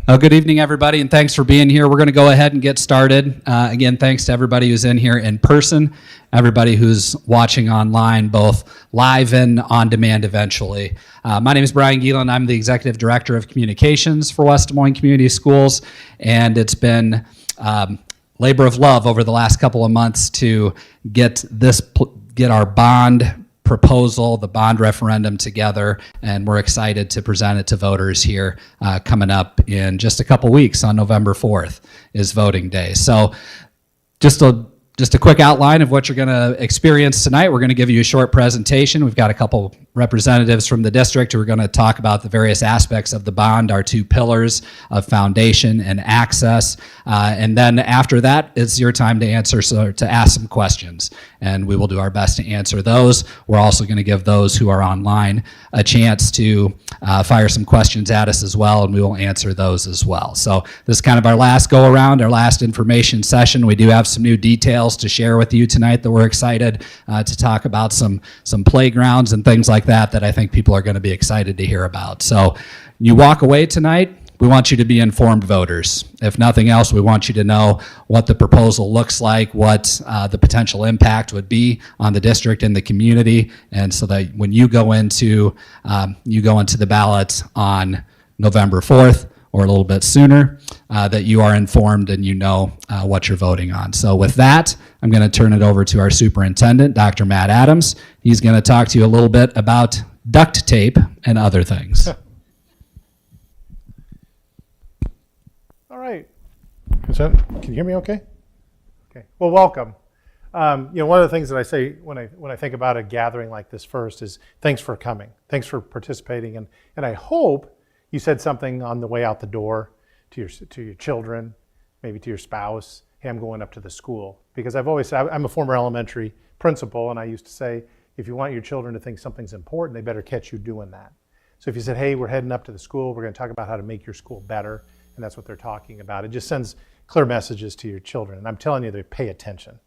Good evening, everybody, and thanks for being here. We're going to go ahead and get started. Again, thanks to everybody who's in here in person, everybody who's watching online, both live and on demand eventually. My name is Brian Gielen. I'm the Executive Director of Communications for West Des Moines Community Schools, and it's been labor of love over the last couple of months to get our bond proposal, the bond referendum together, and we're excited to present it to voters here coming up in just a couple weeks. On November 4th is voting day. So just a quick outline of what you're going to experience tonight. We're going to give you a short presentation. We've got a couple representatives from the district who are going to talk about the various aspects of the bond, our two pillars of foundation and access. And then after that, it's your time to ask some questions. And we will do our best to answer those. We're also going to give those who are online a chance to fire some questions at us as well, and we will answer those as well. So this is kind of our last go around, our last information session. We do have some new details to share with you tonight that we're excited to talk about, some playgrounds and things like that I think people are going to be excited to hear about. So you walk away tonight, we want you to be informed voters. If nothing else, we want you to know what the proposal looks like, what the potential impact would be on the district and the community, and so that when you go into the ballot on November 4th or a little bit sooner, that you are informed and you know what you're voting on. So with that, I'm going to turn it over to our superintendent, Dr. Matt Adams. He's going to talk to you a little bit about duct tape and other things. All right. Can you hear me okay? Okay. Well, welcome. One of the things that I say when I think about a gathering like this first is thanks for coming. Thanks for participating. And I hope you said something on the way out the door to your children, maybe to your spouse. Hey, I'm going up to the school. Because I've always said, I'm a former elementary principal, and I used to say, if you want your children to think something's important, they better catch you doing that. So if you said, hey, we're heading up to the school, we're going to talk about how to make your school better, and that's what they're talking about. It just sends clear messages to your children. And I'm telling you, they pay attention.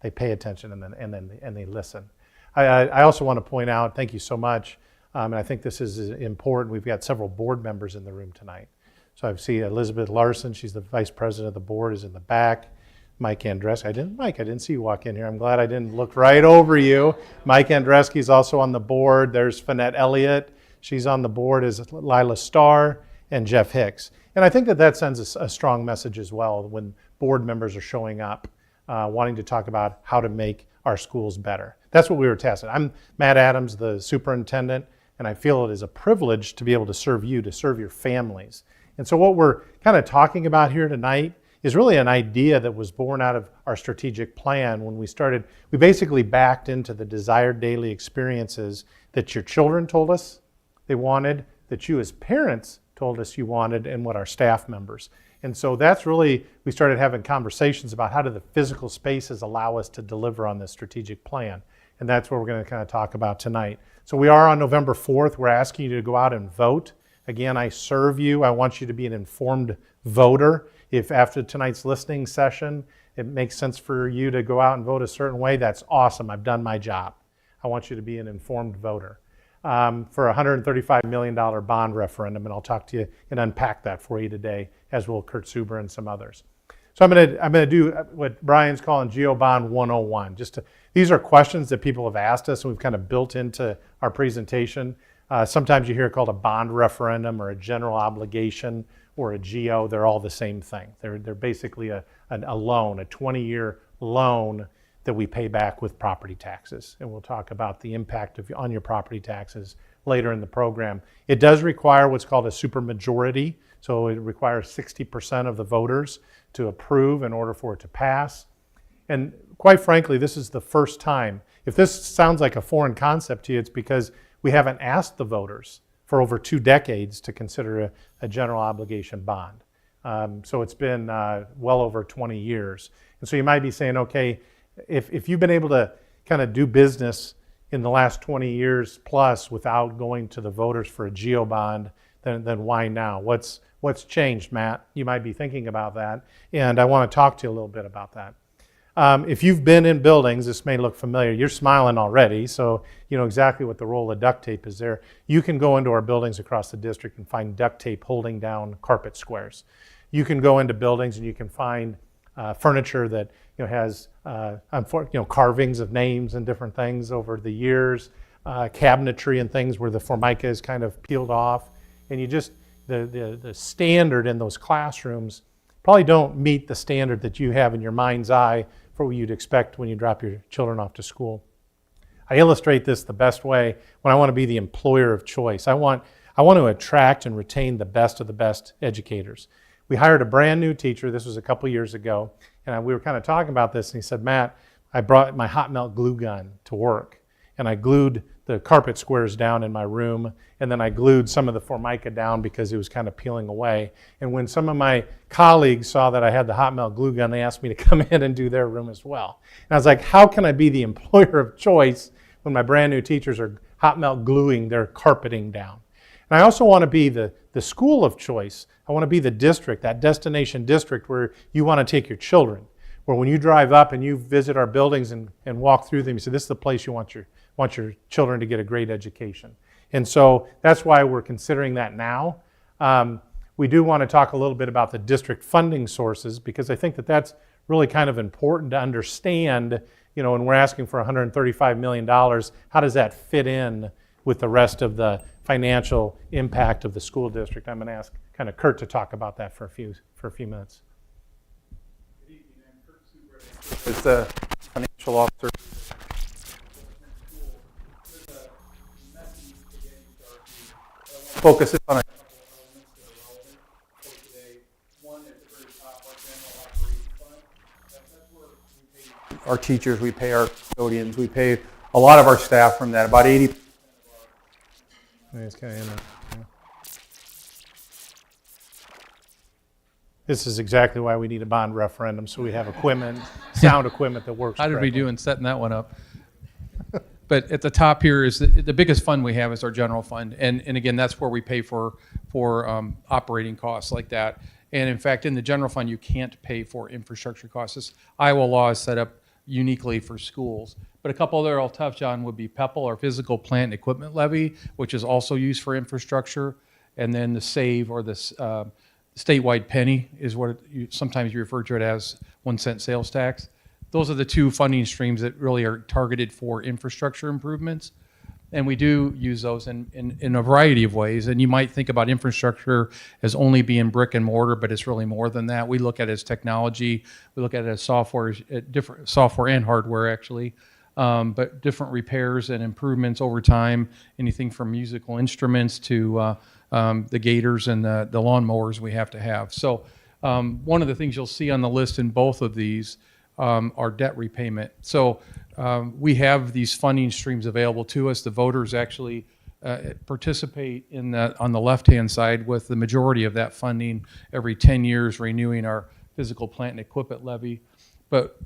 They pay attention and they listen. I also want to point out, thank you so much, and I think this is important. We've got several board members in the room tonight. So I see Elizabeth Larson, she's the vice president of the board, is in the back. Mike Andreski, I didn't see you walk in here. I'm glad I didn't look right over you. Mike Andreski is also on the board. There's Finette Elliott. She's on the board as Lila Starr and Jeff Hicks. And I think that sends a strong message as well when board members are showing up, wanting to talk about how to make our schools better. That's what we were tasked with. I'm Matt Adams, the superintendent, and I feel it is a privilege to be able to serve you, to serve your families. And so what we're kind of talking about here tonight is really an idea that was born out of our strategic plan when we started. We basically backed into the desired daily experiences that your children told us they wanted, that you as parents told us you wanted, and what our staff members. And so that's really, we started having conversations about how do the physical spaces allow us to deliver on this strategic plan. And that's what we're going to kind of talk about tonight. So we are on November 4th. We're asking you to go out and vote. Again, I serve you. I want you to be an informed voter. If after tonight's listening session, it makes sense for you to go out and vote a certain way, that's awesome. I've done my job. I want you to be an informed voter for a $135 million bond referendum, and I'll talk to you and unpack that for you today, as will Kurt Suber and some others. So I'm going to do what Brian's calling GeoBond 101. These are questions that people have asked us, and we've kind of built into our presentation. Sometimes you hear it called a bond referendum or a general obligation or a GO. They're all the same thing. They're basically a loan, a 20-year loan that we pay back with property taxes. And we'll talk about the impact on your property taxes later in the program. It does require what's called a supermajority. So it requires 60% of the voters to approve in order for it to pass. And quite frankly, this is the first time. If this sounds like a foreign concept to you, it's because we haven't asked the voters for over 2 decades to consider a general obligation bond. So it's been well over 20 years. And so you might be saying, okay, if you've been able to kind of do business in the last 20 years plus without going to the voters for a GO bond, then why now? What's changed, Matt? You might be thinking about that, and I want to talk to you a little bit about that. If you've been in buildings, this may look familiar. You're smiling already, so you know exactly what the role of duct tape is there. You can go into our buildings across the district and find duct tape holding down carpet squares. You can go into buildings and you can find furniture that has carvings of names and different things over the years, cabinetry and things where the formica is kind of peeled off, and you just the standard in those classrooms probably don't meet the standard that you have in your mind's eye for what you'd expect when you drop your children off to school. I illustrate this the best way when I want to be the employer of choice. I want to attract and retain the best of the best educators. We hired a brand new teacher. This was a couple years ago, and we were kind of talking about this, and he said, Matt, I brought my hot melt glue gun to work, and I glued the carpet squares down in my room, and then I glued some of the formica down because it was kind of peeling away. And when some of my colleagues saw that I had the hot melt glue gun, they asked me to come in and do their room as well. And I was like, how can I be the employer of choice when my brand new teachers are hot melt gluing their carpeting down? And I also want to be the school of choice. I want to be the district, that destination district where you want to take your children, where when you drive up and you visit our buildings and walk through them, you say, this is the place you want your children to get a great education. And so that's why we're considering that now. We do want to talk a little bit about the district funding sources, because I think that that's really kind of important to understand, when we're asking for $135 million, how does that fit in with the rest of the financial impact of the school district? I'm going to ask kind of Kurt to talk about that for a few minutes. Good evening. I'm Kurt Suber. As the financial officer. Focus this on a couple elements that are relevant for today. One, at the very top, our general operating fund. That's where we pay our teachers, we pay our custodians, we pay a lot of our staff from that. About 80% of our. It's kind of in there. Yeah. This is exactly why we need a bond referendum, so we have equipment, sound equipment that works. How did we correctly. do in setting that one up? But at the top here is the biggest fund we have is our general fund, and again, that's where we pay for operating costs like that. And in fact, in the general fund, you can't pay for infrastructure costs. This Iowa law is set up uniquely for schools. But a couple that I'll touch on would be PEPL, or physical plant and equipment levy, which is also used for infrastructure, and then the SAVE, or the statewide penny, is what sometimes you refer to it as 1 cent sales tax. Those are the two funding streams that really are targeted for infrastructure improvements. And we do use those in a variety of ways. And you might think about infrastructure as only being brick and mortar, but it's really more than that. We look at it as technology. We look at it as software, different software and hardware actually, but different repairs and improvements over time, anything from musical instruments to the gators and the lawnmowers we have to have. So one of the things you'll see on the list in both of these our debt repayment. So we have these funding streams available to us. The voters actually participate in that on the left-hand side with the majority of that funding every 10 years, renewing our physical plant and equipment levy. But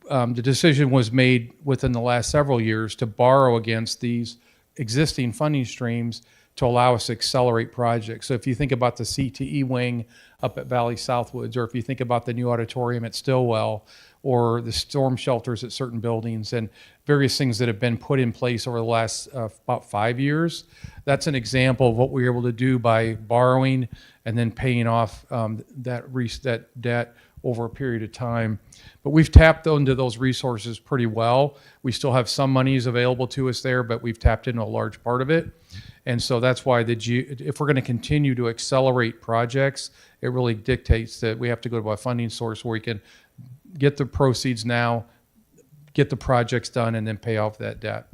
the decision was made within the last several years to borrow against these existing funding streams to allow us to accelerate projects. So if you think about the CTE wing up at Valley Southwoods, or if you think about the new auditorium at Stillwell, or the storm shelters at certain buildings, and various things that have been put in place over the last about 5 years, that's an example of what we were able to do by borrowing and then paying off that debt over a period of time. But we've tapped into those resources pretty well. We still have some monies available to us there, but we've tapped into a large part of it. And so that's why if we're going to continue to accelerate projects, it really dictates that we have to go to a funding source where we can get the proceeds now, get the projects done, and then pay off that debt.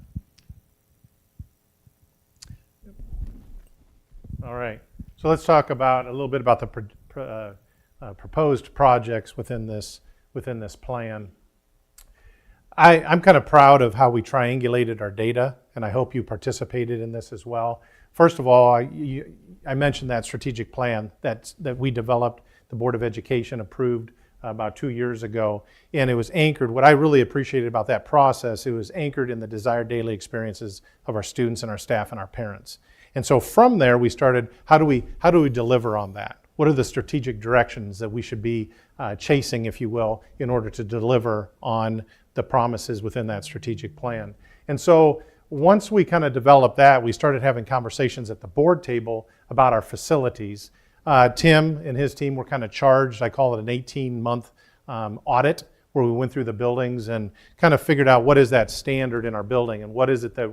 All right. So let's talk about a little bit about the proposed projects within this plan. I'm kind of proud of how we triangulated our data, and I hope you participated in this as well. First of all, I mentioned that strategic plan that we developed, the Board of Education approved about 2 years ago, and it was anchored. What I really appreciated about that process, it was anchored in the desired daily experiences of our students and our staff and our parents. And so from there, we started, how do we deliver on that? what are the strategic directions that we should be chasing, if you will, in order to deliver on the promises within that strategic plan. And so once we kind of developed that, we started having conversations at the board table about our facilities. Tim and his team were kind of charged, I call it an 18-month audit, where we went through the buildings and kind of figured out what is that standard in our building and what is it that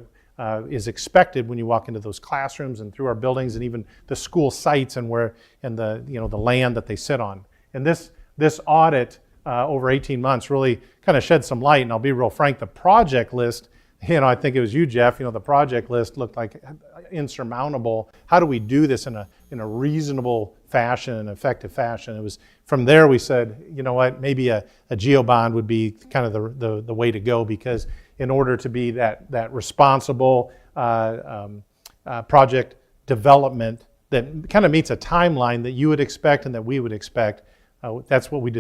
is expected when you walk into those classrooms and through our buildings and even the school sites and the land that they sit on. And this audit over 18 months really kind of shed some light. And I'll be real frank, the project list, I think it was you, Jeff, the project list looked like insurmountable. How do we do this in a reasonable fashion, an effective fashion? It was from there we said, you know what, maybe a GeoBond would be kind of the way to go, because in order to be that responsible project development that kind of meets a timeline that you would expect and that we would expect, that's what we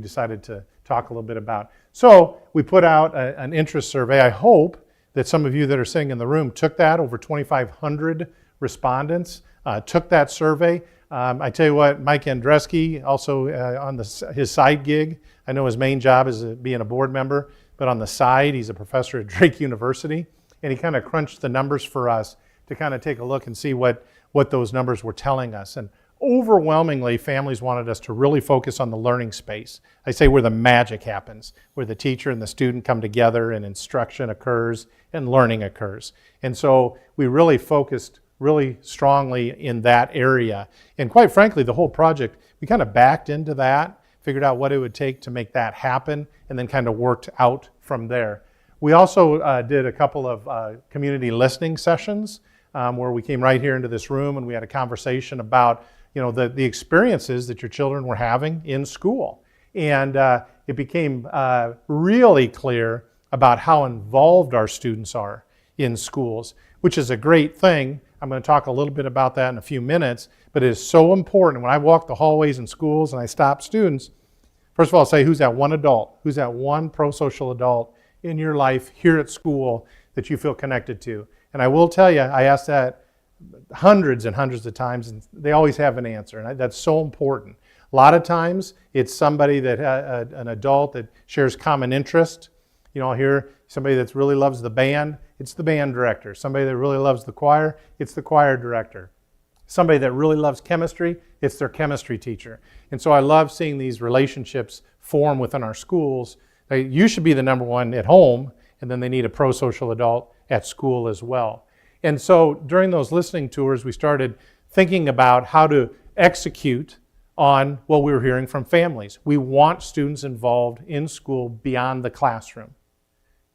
decided to talk a little bit about. So we put out an interest survey. I hope that some of you that are sitting in the room took that. Over 2,500 respondents took that survey. I tell you what, Mike Andreski, also on his side gig, I know his main job is being a board member, but on the side, he's a professor at Drake University, and he kind of crunched the numbers for us to kind of take a look and see what those numbers were telling us. And overwhelmingly, families wanted us to really focus on the learning space. I say where the magic happens, where the teacher and the student come together and instruction occurs and learning occurs. And so we really focused really strongly in that area. And quite frankly, the whole project, we kind of backed into that, figured out what it would take to make that happen, and then kind of worked out from there. We also did a couple of community listening sessions where we came right here into this room and we had a conversation about the experiences that your children were having in school. And it became really clear about how involved our students are in schools, which is a great thing. I'm going to talk a little bit about that in a few minutes, but it is so important. When I walk the hallways in schools and I stop students, first of all, I'll say, who's that one adult? Who's that one pro-social adult in your life here at school that you feel connected to? And I will tell you, I ask that hundreds and hundreds of times, and they always have an answer, and that's so important. A lot of times, it's somebody that an adult that shares common interest. I'll hear somebody that really loves the band, it's the band director. Somebody that really loves the choir, it's the choir director. Somebody that really loves chemistry, it's their chemistry teacher. And so I love seeing these relationships form within our schools. You should be the number one at home, and then they need a pro-social adult at school as well. And so during those listening tours, we started thinking about how to execute on what we were hearing from families. We want students involved in school beyond the classroom.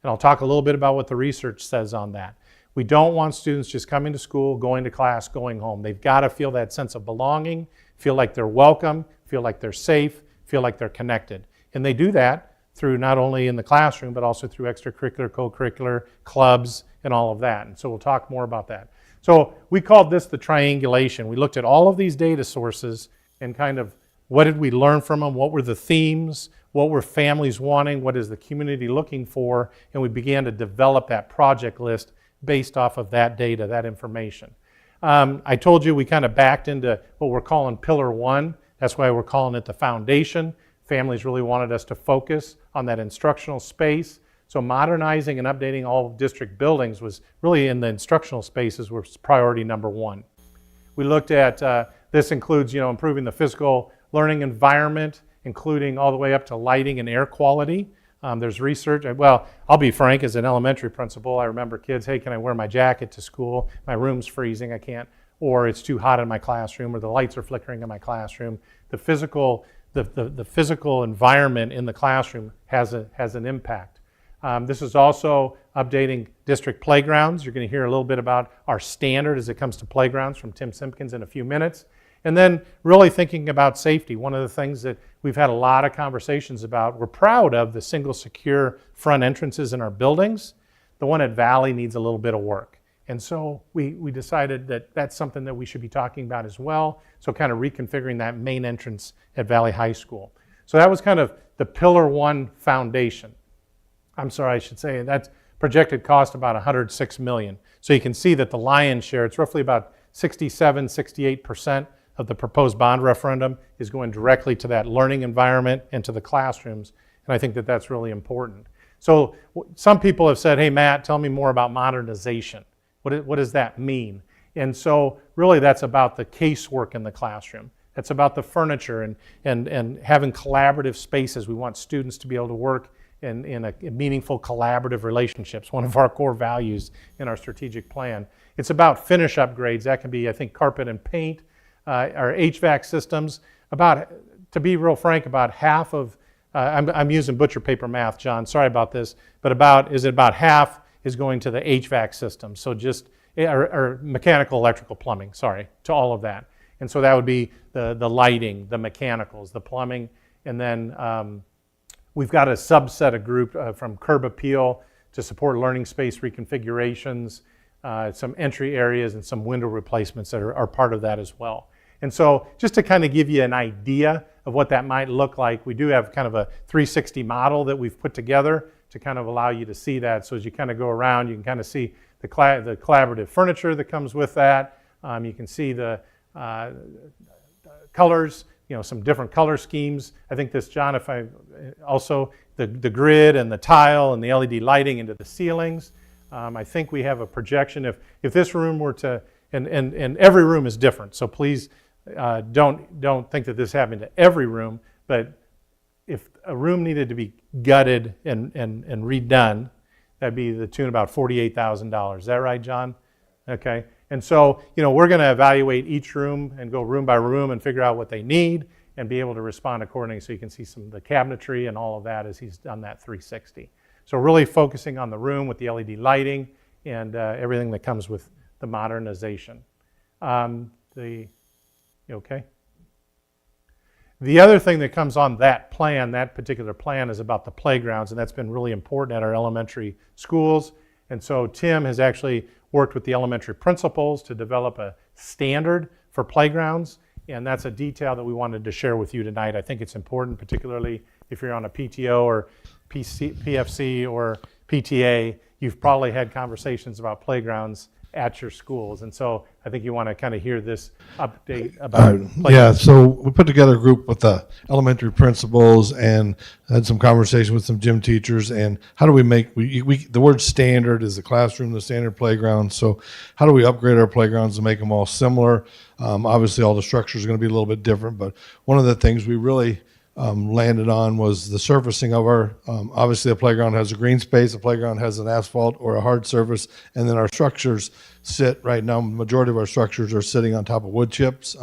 And I'll talk a little bit about what the research says on that. We don't want students just coming to school, going to class, going home. They've got to feel that sense of belonging, feel like they're welcome, feel like they're safe, feel like they're connected. And they do that through not only in the classroom, but also through extracurricular, co-curricular, clubs, and all of that. And so we'll talk more about that. So we called this the triangulation. We looked at all of these data sources and kind of what did we learn from them, what were the themes, what were families wanting, what is the community looking for, and we began to develop that project list based off of that data, that information. I told you we kind of backed into what we're calling Pillar 1. That's why we're calling it the foundation. Families really wanted us to focus on that instructional space. So modernizing and updating all district buildings was really in the instructional spaces was priority number 1. We looked at, this includes, improving the physical learning environment, including all the way up to lighting and air quality. There's research. Well, I'll be frank, as an elementary principal, I remember kids, hey, can I wear my jacket to school? My room's freezing, I can't. Or it's too hot in my classroom, or the lights are flickering in my classroom. The physical environment in the classroom has an impact. This is also updating district playgrounds. You're going to hear a little bit about our standard as it comes to playgrounds from Tim Simpkins in a few minutes. And then really thinking about safety. One of the things that we've had a lot of conversations about, we're proud of the single secure front entrances in our buildings. The one at Valley needs a little bit of work. And so we decided that that's something that we should be talking about as well. So kind of reconfiguring that main entrance at Valley High School. So that was kind of the Pillar 1 foundation. I'm sorry, I should say that's projected cost about $106 million. So you can see that the lion's share, it's roughly about 67, 68% of the proposed bond referendum is going directly to that learning environment and to the classrooms. And I think that that's really important. So some people have said, hey, Matt, tell me more about modernization. What does that mean? And so really that's about the casework in the classroom. That's about the furniture and having collaborative spaces. We want students to be able to work in a meaningful collaborative relationships, one of our core values in our strategic plan. It's about finish upgrades. That can be, I think, carpet and paint, our HVAC systems. To be real frank, about half of, I'm using butcher paper math, John, sorry about this, but about half is going to the HVAC system. So just, or mechanical, electrical, plumbing, sorry, to all of that. And so that would be the lighting, the mechanicals, the plumbing, and then we've got a subset of group from curb appeal to support learning space reconfigurations, some entry areas and some window replacements that are part of that as well. And so just to kind of give you an idea of what that might look like, we do have kind of a 360 model that we've put together to kind of allow you to see that. So as you kind of go around, you can kind of see the collaborative furniture that comes with that. You can see the colors, some different color schemes. I think this, John, also the grid and the tile and the LED lighting into the ceilings. I think we have a projection. If this room were to, and every room is different, so please don't think that this happened to every room, but if a room needed to be gutted and redone, that'd be the tune of about $48,000. Is that right, John? Okay. And so, we're going to evaluate each room and go room by room and figure out what they need and be able to respond accordingly, so you can see some of the cabinetry and all of that as he's done that 360. So really focusing on the room with the LED lighting and everything that comes with the modernization. Okay? The other thing that comes on that plan, that particular plan, is about the playgrounds, and that's been really important at our elementary schools. And so Tim has actually worked with the elementary principals to develop a standard for playgrounds, and that's a detail that we wanted to share with you tonight. I think it's important, particularly if you're on a PTO or PFC or PTA, you've probably had conversations about playgrounds at your schools, and so I think you want to kind of hear this update about yeah, so we put together a group with the elementary principals and had some conversation with some gym teachers, and how do we make, the word standard is the classroom, the standard playground, so how do we upgrade our playgrounds to make them all similar? Obviously all the structures are going to be a little bit different, but one of the things we really landed on was the surfacing of our, obviously a playground has a green space, a playground has an asphalt or a hard surface, and then our structures sit, right now, the majority of our structures are sitting on top of wood chips.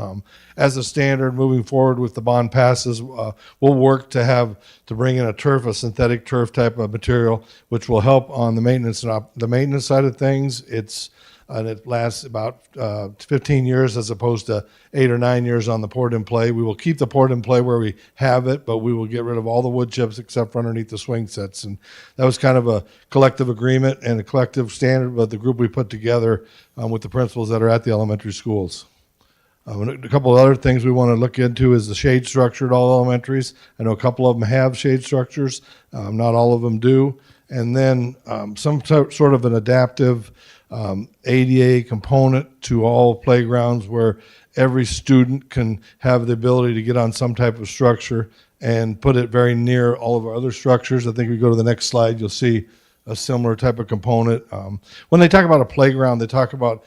As a standard, moving forward with the bond passes, we'll work to bring in a synthetic turf type of material, which will help on the maintenance side of things. And it lasts about 15 years as opposed to 8 or 9 years on the poured in play. We will keep the poured in play where we have it, but we will get rid of all the wood chips except for underneath the swing sets. And that was kind of a collective agreement and a collective standard with the group we put together with the principals that are at the elementary schools. A couple of other things we want to look into is the shade structure at all elementaries. I know a couple of them have shade structures, not all of them do. And then some sort of an adaptive ADA component to all playgrounds where every student can have the ability to get on some type of structure and put it very near all of our other structures. I think if we go to the next slide, you'll see a similar type of component. When they talk about a playground, they talk about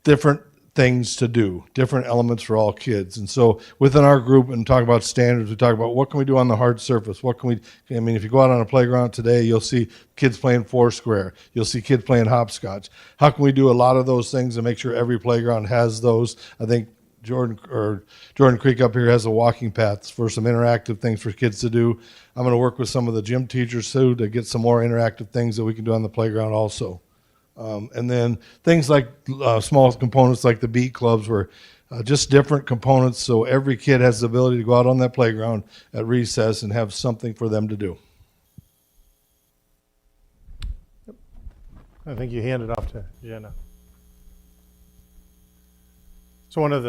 different things to do, different elements for all kids. And so within our group and talk about standards, we talk about what can we do on the hard surface? If you go out on a playground today, you'll see kids playing Foursquare. You'll see kids playing hopscotch. How can we do a lot of those things and make sure every playground has those? I think Jordan Creek up here has a walking path for some interactive things for kids to do. I'm going to work with some of the gym teachers too to get some more interactive things that we can do on the playground also. And then things like small components like the beat clubs were just different components so every kid has the ability to go out on that playground at recess and have something for them to do. I think you handed off to Jenna. So one of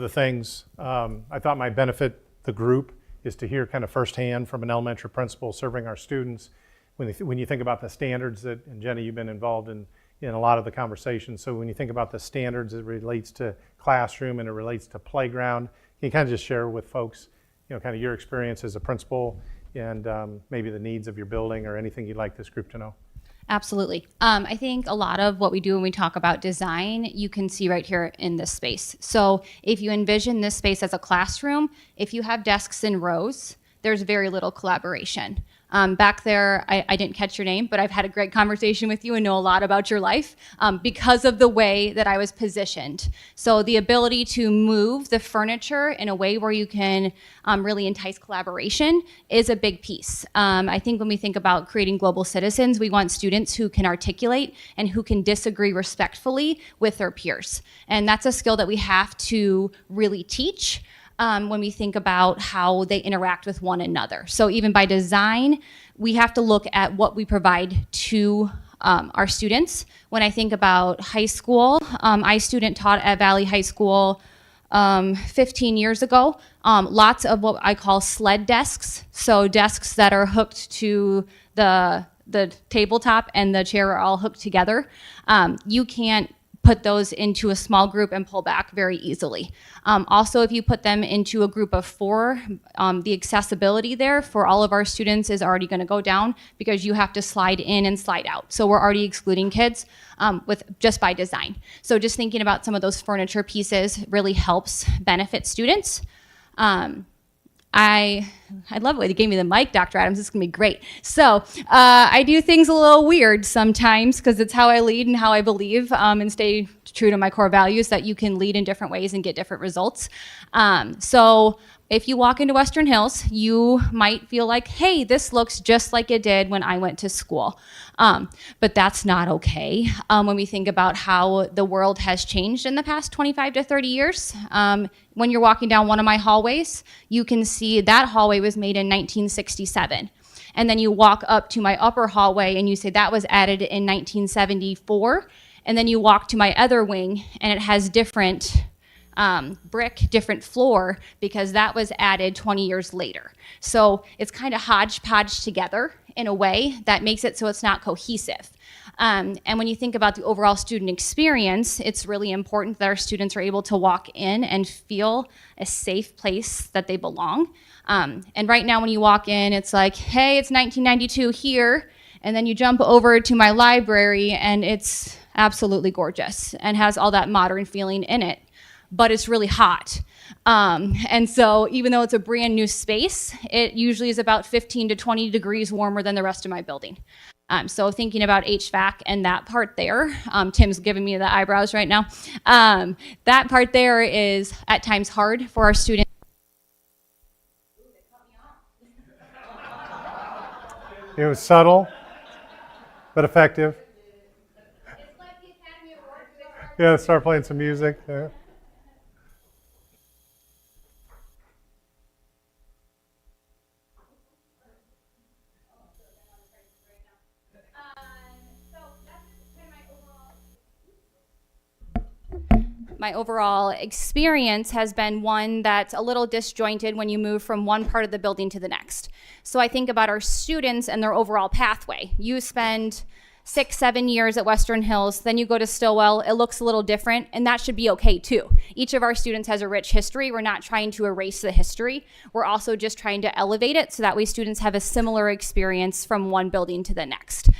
the things I thought might benefit the group is to hear kind of firsthand from an elementary principal serving our students when you think about the standards that, and Jenna, you've been involved in in a lot of the conversations. So when you think about the standards, it relates to classroom and it relates to playground. Can you kind of just share with folks, kind of your experience as a principal and maybe the needs of your building or anything you'd like this group to know? Absolutely. I think a lot of what we do when we talk about design, you can see right here in this space. So if you envision this space as a classroom, if you have desks in rows, there's very little collaboration. Back there, I didn't catch your name, but I've had a great conversation with you and know a lot about your life because of the way that I was positioned. So the ability to move the furniture in a way where you can really entice collaboration is a big piece. I think when we think about creating global citizens, we want students who can articulate and who can disagree respectfully with their peers. And that's a skill that we have to really teach. When we think about how they interact with one another. So even by design, we have to look at what we provide to our students. When I think about high school, I student taught at Valley High School 15 years ago. Lots of what I call sled desks. So desks that are hooked to the tabletop and the chair are all hooked together. You can't put those into a small group and pull back very easily. Also, if you put them into a group of 4, the accessibility there for all of our students is already going to go down because you have to slide in and slide out. So we're already excluding kids just by design. So just thinking about some of those furniture pieces really helps benefit students. I love it. They gave me the mic, Dr. Adams. This is going to be great. So I do things a little weird sometimes because it's how I lead and how I believe and stay true to my core values that you can lead in different ways and get different results. So if you walk into Western Hills, you might feel like, hey, this looks just like it did when I went to school. But that's not okay when we think about how the world has changed in the past 25 to 30 years. When you're walking down one of my hallways, you can see that hallway was made in 1967. And then you walk up to my upper hallway and you say that was added in 1974. And then you walk to my other wing and it has different brick, different floor, because that was added 20 years later. So it's kind of hodgepodge together in a way that makes it so it's not cohesive. And when you think about the overall student experience, it's really important that our students are able to walk in and feel a safe place that they belong. And right now when you walk in, it's like, hey, it's 1992 here. And then you jump over to my library and it's absolutely gorgeous and has all that modern feeling in it. But it's really hot. And so even though it's a brand new space, it usually is about 15 to 20 degrees warmer than the rest of my building. So thinking about HVAC and that part there, Tim's giving me the eyebrows right now. That part there is at times hard for our students. It was subtle, but effective. It's like the Academy Awards. Yeah, start playing some music. Yeah. My overall experience has been one that's a little disjointed when you move from one part of the building to the next. So I think about our students and their overall pathway. You spend 6-7 years at Western Hills, then you go to Stillwell, it looks a little different, and that should be okay too. Each of our students has a rich history. We're not trying to erase the history. We're also just trying to elevate it so that way students have a similar experience from one building to the next.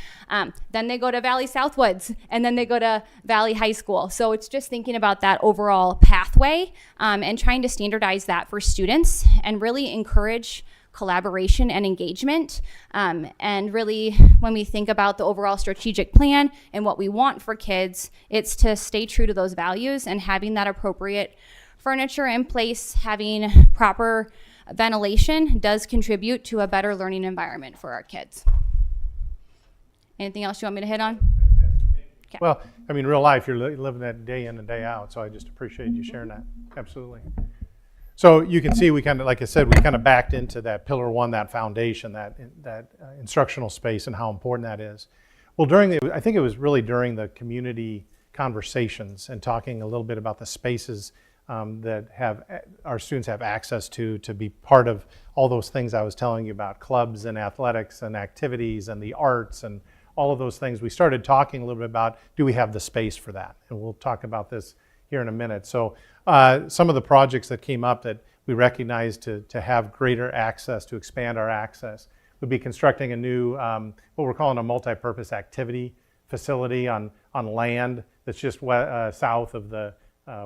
Then they go to Valley Southwoods, and then they go to Valley High School. So it's just thinking about that overall pathway and trying to standardize that for students and really encourage collaboration and engagement. And really, when we think about the overall strategic plan and what we want for kids, it's to stay true to those values and having that appropriate furniture in place, having proper ventilation does contribute to a better learning environment for our kids. Anything else you want me to hit on? Okay. Well, I mean, real life, you're living that day in and day out, so I just appreciate you sharing that. Absolutely. So you can see we kind of, like I said, we kind of backed into that pillar one, that foundation, that instructional space and how important that is. Well, I think it was really during the community conversations and talking a little bit about the spaces that our students have access to be part of all those things I was telling you about, clubs and athletics and activities and the arts and all of those things. We started talking a little bit about, do we have the space for that? And we'll talk about this here in a minute. So some of the projects that came up that we recognized to have greater access, to expand our access, would be constructing a new, what we're calling a multi-purpose activity facility on land that's just south of the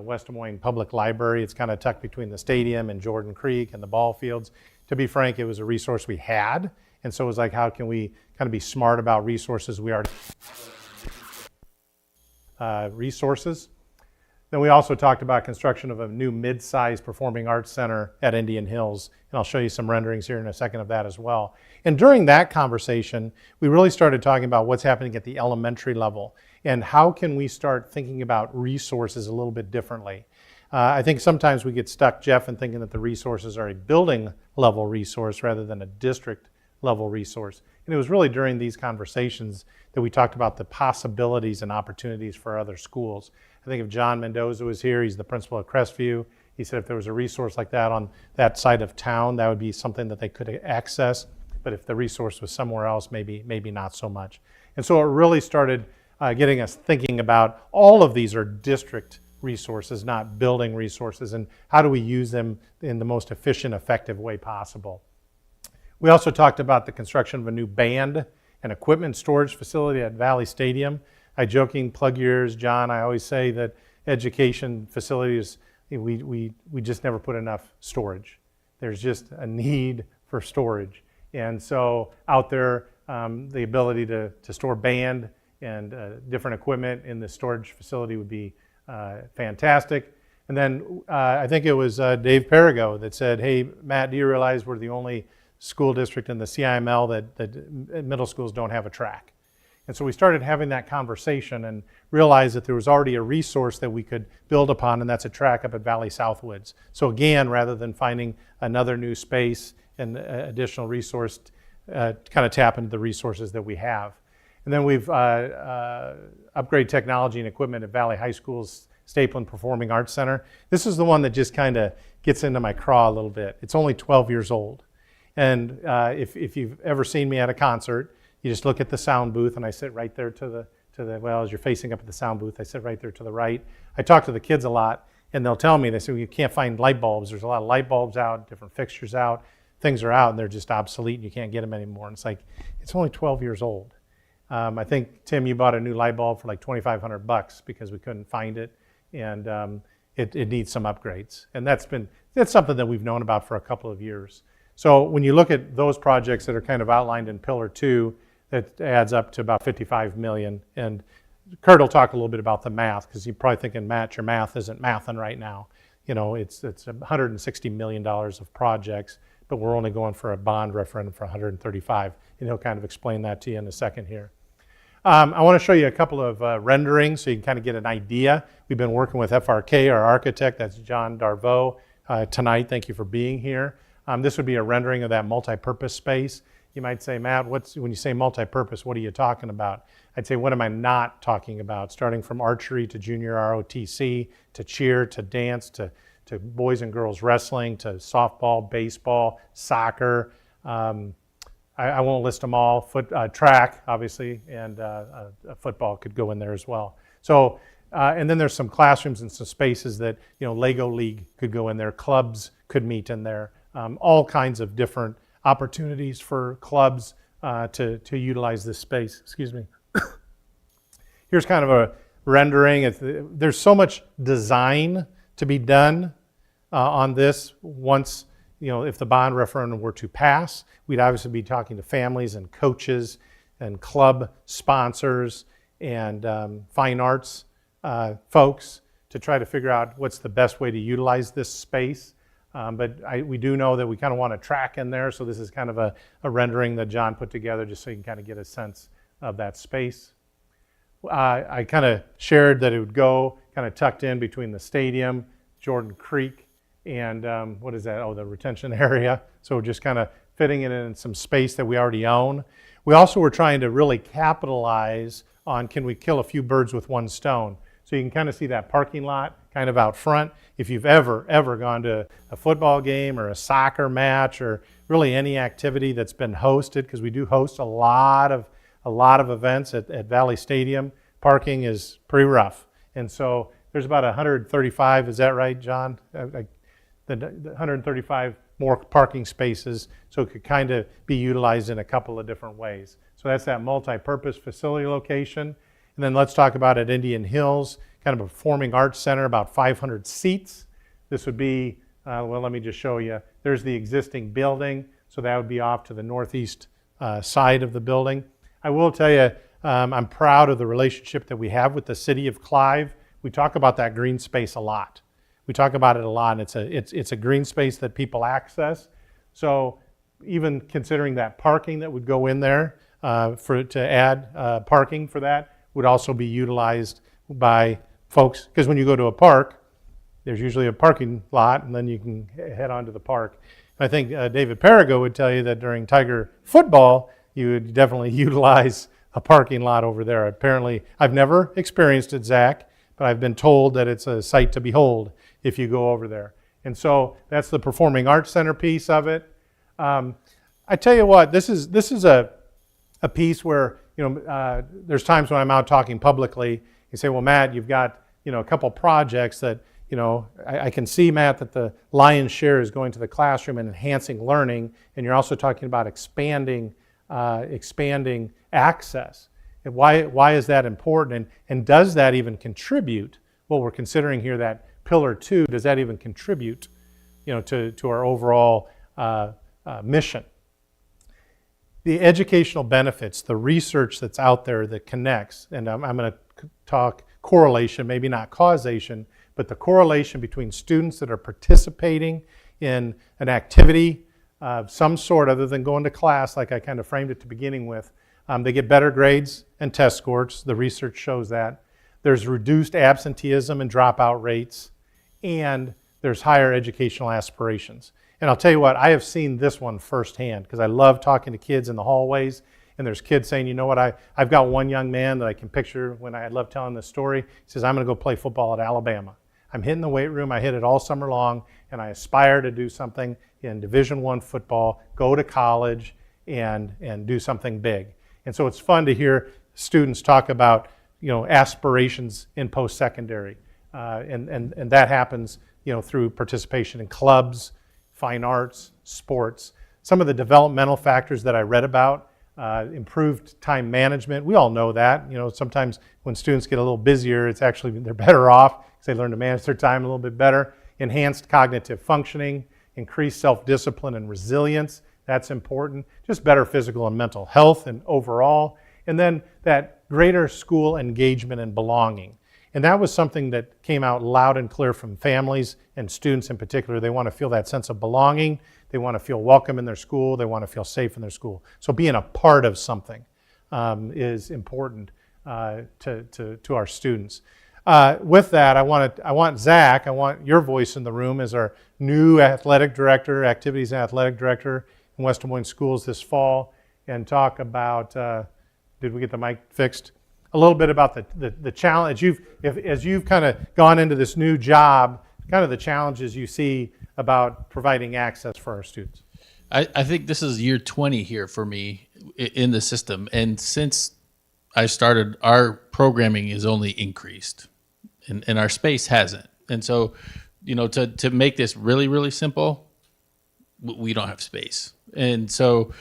West Des Moines Public Library. It's kind of tucked between the stadium and Jordan Creek and the ball fields. To be frank, it was a resource we had, and so it was like, how can we kind of be smart about resources we already resources. Then we also talked about construction of a new mid-sized performing arts center at Indian Hills, and I'll show you some renderings here in a second of that as well. And during that conversation, we really started talking about what's happening at the elementary level and how can we start thinking about resources a little bit differently. I think sometimes we get stuck, Jeff, in thinking that the resources are a building level resource rather than a district level resource. And it was really during these conversations that we talked about the possibilities and opportunities for other schools. I think if John Mendoza was here, he's the principal at Crestview. He said if there was a resource like that on that side of town, that would be something that they could access. But if the resource was somewhere else, maybe not so much. And so it really started getting us thinking about all of these are district resources, not building resources, and how do we use them in the most efficient, effective way possible. We also talked about the construction of a new band and equipment storage facility at Valley Stadium. I joking, plug your ears, John. I always say that education facilities, we just never put enough storage. There's just a need for storage. And so out there, the ability to store band and different equipment in the storage facility would be fantastic. And then I think it was Dave Perigo that said, hey, Matt, do you realize we're the only school district in the CIML that middle schools don't have a track? And so we started having that conversation and realized that there was already a resource that we could build upon, and that's a track up at Valley Southwoods. So again, rather than finding another new space and additional resource, kind of tap into the resources that we have. And then we've upgraded technology and equipment at Valley High School's Stapleton Performing Arts Center. This is the one that just kind of gets into my craw a little bit. It's only 12 years old. And if you've ever seen me at a concert, you just look at the sound booth, and I sit right there to the well, as you're facing up at the sound booth, I sit right there to the right. I talk to the kids a lot, and they'll tell me, they say, well, you can't find light bulbs. There's a lot of light bulbs out, different fixtures out. Things are out, and they're just obsolete, and you can't get them anymore. And it's like, it's only 12 years old. I think, Tim, you bought a new light bulb for like $2,500 because we couldn't find it, and it needs some upgrades. And that's something that we've known about for a couple of years. So when you look at those projects that are kind of outlined in Pillar 2, that adds up to about $55 million. And Kurt will talk a little bit about the math, because you're probably thinking, Matt, your math isn't mathin' right now. You know, it's $160 million of projects, but we're only going for a bond referendum for 135. And he'll kind of explain that to you in a second here. I want to show you a couple of renderings so you can kind of get an idea. We've been working with FRK, our architect, that's John Darvaux, tonight. Thank you for being here. This would be a rendering of that multi-purpose space. You might say, Matt, when you say multi-purpose, what are you talking about? I'd say, what am I not talking about? Starting from archery to junior ROTC, to cheer, to dance, to boys and girls wrestling, to softball, baseball, soccer. I won't list them all. Track, obviously, and football could go in there as well. So, and then there's some classrooms and some spaces that, Lego League could go in there. Clubs could meet in there. All kinds of different opportunities for clubs to utilize this space. Excuse me. Here's kind of a rendering. There's so much design to be done on this. Once, if the bond referendum were to pass, we'd obviously be talking to families and coaches and club sponsors and fine arts folks to try to figure out what's the best way to utilize this space. But we do know that we kind of want a track in there, so this is kind of a rendering that John put together just so you can kind of get a sense of that space. I kind of shared that it would go kind of tucked in between the stadium, Jordan Creek, and what is that? Oh, the retention area. So just kind of fitting it in some space that we already own. We also were trying to really capitalize on, can we kill a few birds with one stone? So you can kind of see that parking lot kind of out front. If you've ever gone to a football game or a soccer match or really any activity that's been hosted, because we do host a lot of a lot of events at Valley Stadium, parking is pretty rough. And so there's about 135, is that right, John? The 135 more parking spaces, so it could kind of be utilized in a couple of different ways. So that's that multi-purpose facility location. And then let's talk about at Indian Hills, kind of a performing arts center, about 500 seats. This would be, well, let me just show you. There's the existing building, so that would be off to the northeast side of the building. I will tell you, I'm proud of the relationship that we have with the city of Clive. We talk about that green space a lot. We talk about it a lot, and it's a green space that people access. So even considering that parking that would go in there to add parking for that would also be utilized by folks, because when you go to a park, there's usually a parking lot, and then you can head on to the park. I think David Perigo would tell you that during Tiger football, you would definitely utilize a parking lot over there. Apparently, I've never experienced it, Zach, but I've been told that it's a sight to behold if you go over there. And so that's the Performing Arts Center piece of it. I tell you what, this is a piece where, there's times when I'm out talking publicly, you say, well, Matt, you've got, a couple projects that, I can see, Matt, that the lion's share is going to the classroom and enhancing learning, and you're also talking about expanding access. And why is that important? And does that even contribute, what we're considering here, that pillar 2, does that even contribute, to our overall mission? The educational benefits, the research that's out there that connects, and I'm going to talk correlation, maybe not causation, but the correlation between students that are participating in an activity of some sort other than going to class, like I kind of framed it to beginning with. They get better grades and test scores. The research shows that. There's reduced absenteeism and dropout rates, and there's higher educational aspirations. And I'll tell you what, I have seen this one firsthand, because I love talking to kids in the hallways, and there's kids saying, I've got one young man that I can picture when I love telling this story. He says, I'm going to go play football at Alabama. I'm hitting the weight room. I hit it all summer long, and I aspire to do something in Division I football, go to college, and do something big. And so it's fun to hear students talk about, aspirations in post-secondary. And that happens, through participation in clubs, fine arts, sports. Some of the developmental factors that I read about, improved time management. We all know that. Sometimes when students get a little busier, it's actually, they're better off because they learn to manage their time a little bit better. Enhanced cognitive functioning, increased self-discipline and resilience. That's important. Just better physical and mental health and overall. And then that greater school engagement and belonging. And that was something that came out loud and clear from families and students in particular. They want to feel that sense of belonging. They want to feel welcome in their school. They want to feel safe in their school. So being a part of something is important to our students. With that, I want Zach, I want your voice in the room as our new athletic director, activities and athletic director in West Des Moines Schools this fall, and talk about, did we get the mic fixed? A little bit about the challenge. As you've kind of gone into this new job, kind of the challenges you see about providing access for our students. I think this is year 20 here for me in the system. And since I started, our programming is only increased and our space hasn't. And so, to make this really, really simple, we don't have space. And so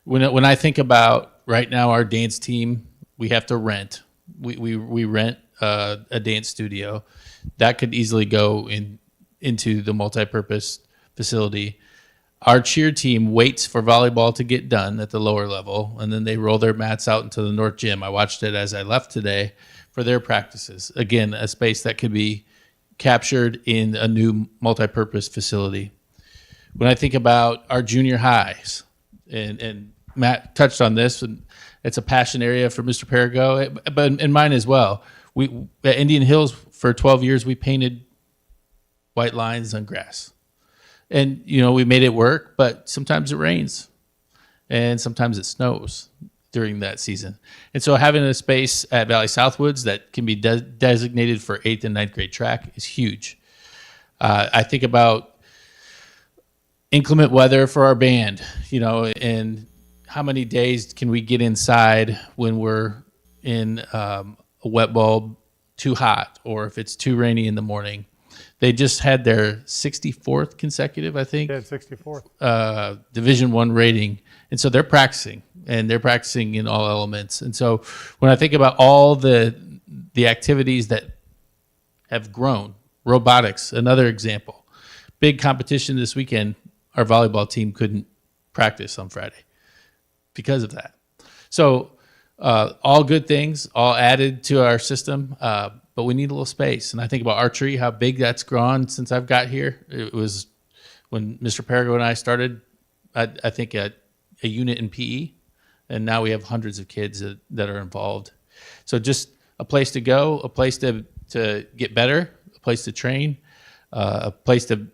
when I think about right now, our dance team, we have to rent. We rent a dance studio that could easily go into the multi-purpose facility. Our cheer team waits for volleyball to get done at the lower level, and then they roll their mats out into the north gym. I watched it as I left today for their practices. Again, a space that could be captured in a new multi-purpose facility. When I think about our junior highs, and Matt touched on this, and it's a passion area for Mr. Perigo, but in mine as well. We at Indian Hills for 12 years we painted white lines on grass, and we made it work. But sometimes it rains, and sometimes it snows during that season. And so having a space at Valley Southwoods that can be designated for 8th and 9th grade track is huge. I think about inclement weather for our band, and how many days can we get inside when we're in a wet bulb too hot, or if it's too rainy in the morning. They just had their 64th consecutive, I think, Yeah, 64th. Division I rating, and so they're practicing, and they're practicing in all elements. And so when I think about all the activities that have grown, robotics, another example, big competition this weekend. Our volleyball team couldn't practice on Friday because of that. So all good things, all added to our system, but we need a little space. And I think about archery, how big that's grown since I've got here. It was when Mr. Perigo and I started, I think a unit in PE, and now we have hundreds of kids that are involved. So just a place to go, a place to get better, a place to train, a place to,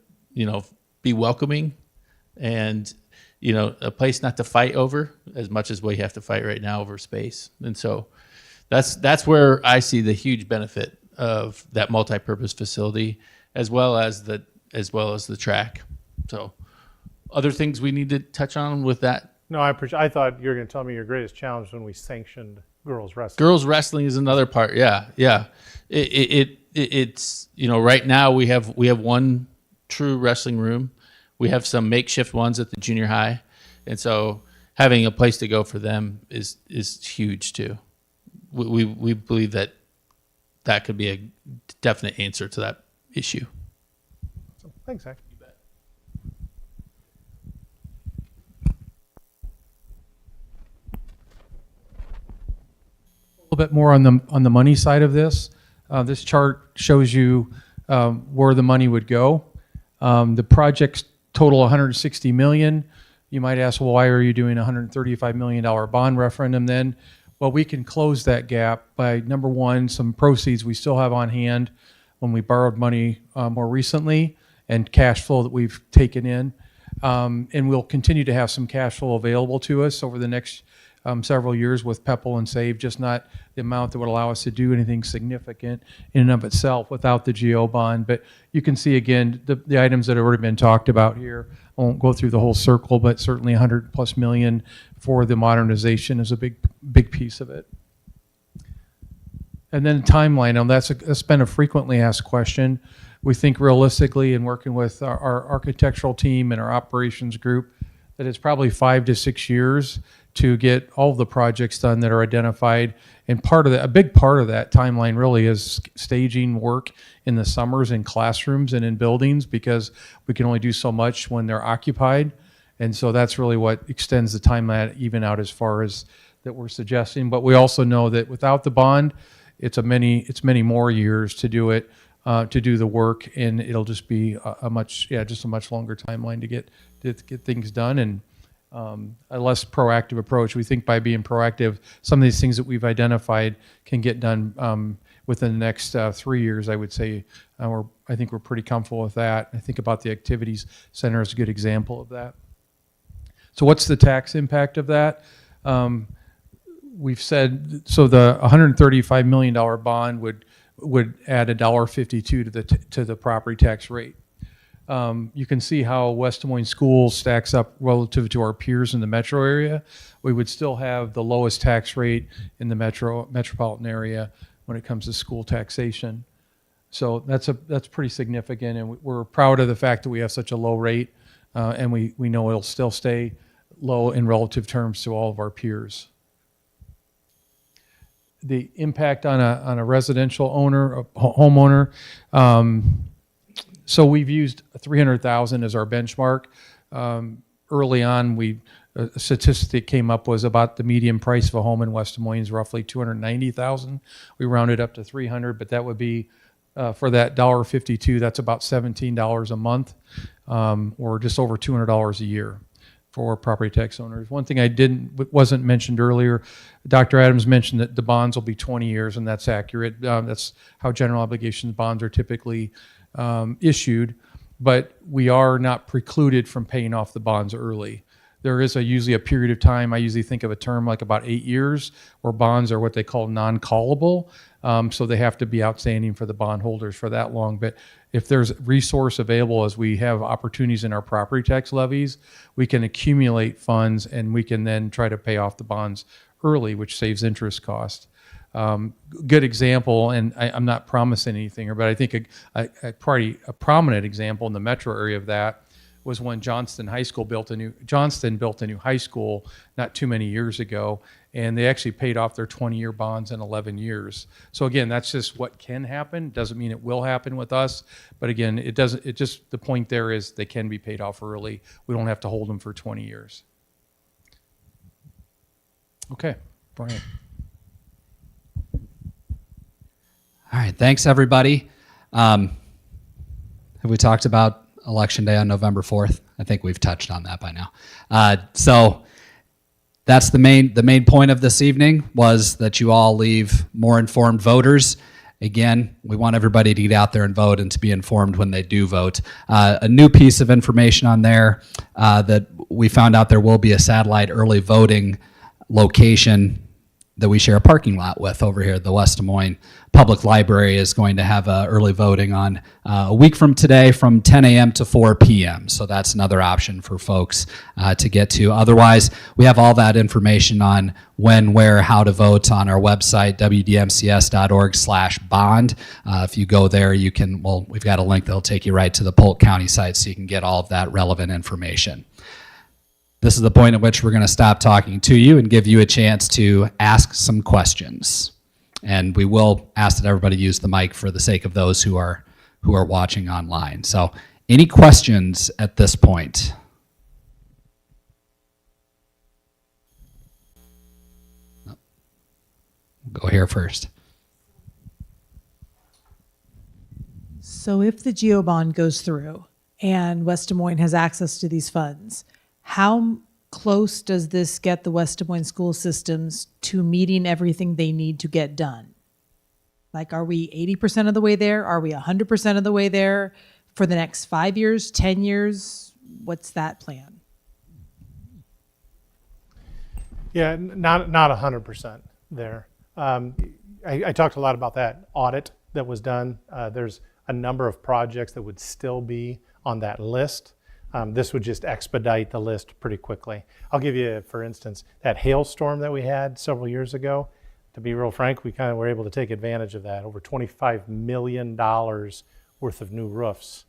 be welcoming, and, a place not to fight over as much as we have to fight right now over space. And so that's where I see the huge benefit of that multi-purpose facility, as well as the track. So other things we need to touch on with that. No, I thought you were going to tell me your greatest challenge when we sanctioned girls wrestling. Girls wrestling is another part. Yeah. It's right now we have one true wrestling room. We have some makeshift ones at the junior high, and so having a place to go for them is huge too. We believe that could be a definite answer to that issue. Thanks, Zach. A little bit more on the money side of this. This chart shows you where the money would go. The projects total 160 million. You might ask, well, why are you doing a $135 million bond referendum then? Well, we can close that gap by, number one, some proceeds we still have on hand when we borrowed money more recently, and cash flow that we've taken in. And we'll continue to have some cash flow available to us over the next several years with PEPAL and SAVE, just not the amount that would allow us to do anything significant in and of itself without the GO bond. But you can see, again, the items that have already been talked about here. I won't go through the whole circle, but certainly 100+ million for the modernization is a big piece of it. And then timeline, and that's been a frequently asked question. We think realistically, in working with our architectural team and our operations group, that it's probably 5 to 6 years to get all of the projects done that are identified. And a big part of that timeline really is staging work in the summers in classrooms and in buildings, because we can only do so much when they're occupied. And so that's really what extends the timeline even out as far as that we're suggesting. But we also know that without the bond, it's many more years to do it, to do the work, and it'll just be a much longer timeline to get things done, and a less proactive approach. We think by being proactive, some of these things that we've identified can get done within the next 3 years, I would say. I think we're pretty comfortable with that. I think about the activities center as a good example of that. So what's the tax impact of that? We've said, so the $135 million bond would add $1.52 to the property tax rate. You can see how West Des Moines Schools stacks up relative to our peers in the metro area. We would still have the lowest tax rate in the metropolitan area when it comes to school taxation. So that's pretty significant, and we're proud of the fact that we have such a low rate, and we know it'll still stay low in relative terms to all of our peers. The impact on a residential owner, a homeowner. So we've used 300,000 as our benchmark. Early on, a statistic came up was about the median price of a home in West Des Moines, roughly 290,000. We rounded up to 300, but that would be for that $1.52. That's about $17 a month, or just over $200 a year for property tax owners. One thing wasn't mentioned earlier, Dr. Adams mentioned that the bonds will be 20 years, and that's accurate. That's how general obligations bonds are typically issued, but we are not precluded from paying off the bonds early. There is usually a period of time, I usually think of a term like about 8 years, where bonds are what they call non-callable. So they have to be outstanding for the bondholders for that long. But if there's resource available, as we have opportunities in our property tax levies, we can accumulate funds and we can then try to pay off the bonds early, which saves interest cost. Good example, and I'm not promising anything, but I think a prominent example in the metro area of that was when Johnston built a new high school not too many years ago, and they actually paid off their 20-year bonds in 11 years. So again, that's just what can happen. Doesn't mean it will happen with us, but again, the point there is they can be paid off early. We don't have to hold them for 20 years. Okay, Brian. All right, thanks everybody. Have we talked about Election Day on November 4th? I think we've touched on that by now. So that's the main point of this evening, was that you all leave more informed voters. Again, we want everybody to get out there and vote and to be informed when they do vote. A new piece of information on there that we found out, there will be a satellite early voting location that we share a parking lot with over here. The West Des Moines Public Library is going to have early voting on a week from today from 10 a.m. to 4 p.m. So that's another option for folks to get to. Otherwise, we have all that information on when, where, how to vote on our website, wdmcs.org/bond. If you go there, you can, we've got a link that'll take you right to the Polk County site so you can get all of that relevant information. This is the point at which we're going to stop talking to you and give you a chance to ask some questions. And we will ask that everybody use the mic for the sake of those who are watching online. So, any questions at this point? We'll go here first. So if the GeoBond goes through and West Des Moines has access to these funds, how close does this get the West Des Moines school systems to meeting everything they need to get done? Like, are we 80% of the way there? Are we 100% of the way there for the next 5 years, 10 years? What's that plan? Yeah, not 100% there. I talked a lot about that audit that was done. There's a number of projects that would still be on that list. This would just expedite the list pretty quickly. I'll give you, for instance, that hailstorm that we had several years ago. To be real frank, we kind of were able to take advantage of that. Over $25 million worth of new roofs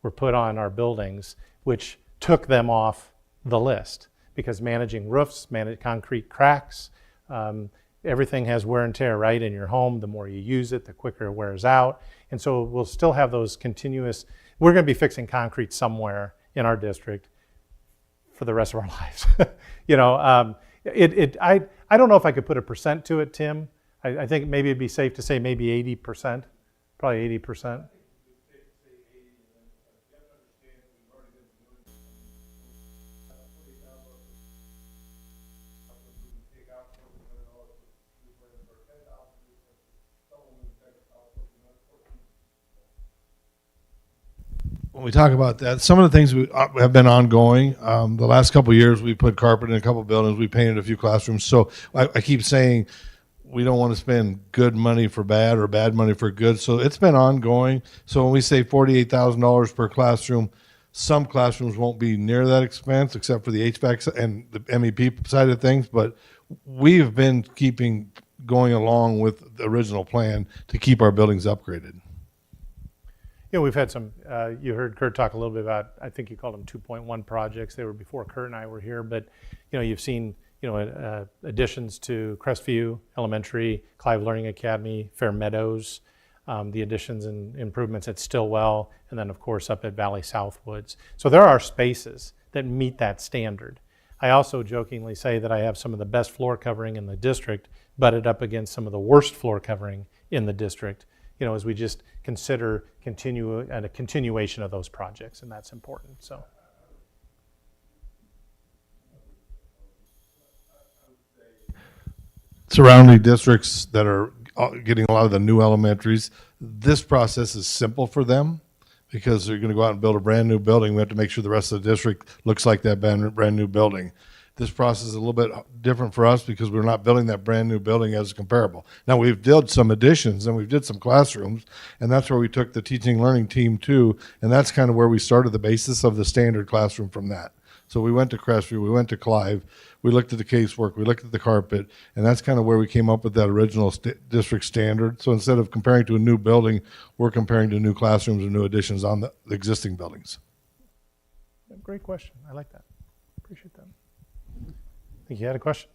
were put on our buildings, which took them off the list, because managing roofs, manage concrete cracks, everything has wear and tear, right, in your home. The more you use it, the quicker it wears out. And so we'll still have those continuous, we're going to be fixing concrete somewhere in our district for the rest of our lives. You know, I don't know if I could put a percent to it, Tim. I think maybe it'd be safe to say maybe 80%, probably 80%. When we talk about that, some of the things have been ongoing. The last couple of years, we put carpet in a couple of buildings. We painted a few classrooms. So I keep saying we don't want to spend good money for bad or bad money for good. So it's been ongoing. So when we say $48,000 per classroom, some classrooms won't be near that expense, except for the HVAC and the MEP side of things. But we've been going along with the original plan to keep our buildings upgraded. You know, we've had some, you heard Kurt talk a little bit about, I think you called them 2.1 projects. They were before Kurt and I were here, but, you know, you've seen, you know, additions to Crestview Elementary, Clive Learning Academy, Fair Meadows, the additions and improvements at Stillwell, and then, of course, up at Valley Southwoods. So there are spaces that meet that standard. I also jokingly say that I have some of the best floor covering in the district, butted up against some of the worst floor covering in the district, you know, as we just consider a continuation of those projects, and that's important. So. Surrounding districts that are getting a lot of the new elementaries, this process is simple for them because they're going to go out and build a brand new building. We have to make sure the rest of the district looks like that brand new building. this process is a little bit different for us because we're not building that brand new building as comparable. Now we've did some additions and we've did some classrooms, and that's where we took the teaching and learning team to, and that's kind of where we started the basis of the standard classroom from that. So we went to Crestview, we went to Clive, we looked at the casework, we looked at the carpet, and that's kind of where we came up with that original district standard. So instead of comparing to a new building, we're comparing to new classrooms and new additions on the existing buildings. Great question. I like that. Appreciate that. I think you had a question.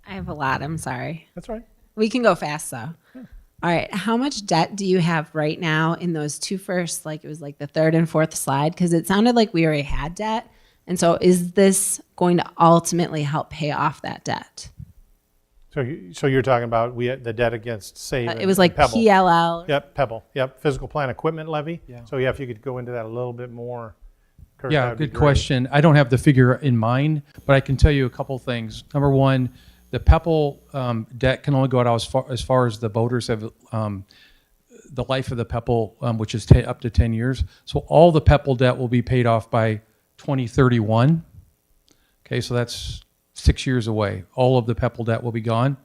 I have a lot. I'm sorry. That's right. We can go fast though. All right. How much debt do you have right now in those two first, like it was like the third and fourth slide? Because it sounded like we already had debt. And so is this going to ultimately help pay off that debt? So you're talking about the debt against Save. It was like Pebble. PLL. Yep, Pebble. Yep, physical plant equipment levy. Yeah. So yeah, if you could go into that a little bit more. Kurt, Yeah, that'd be good great. question. I don't have the figure in mind, but I can tell you a couple things. Number one, the PEPL debt can only go out as far as the voters have the life of the PEPL, which is up to 10 years. So all the PEPL debt will be paid off by 2031. Okay, so that's 6 years away. All of the PEPL debt will be gone.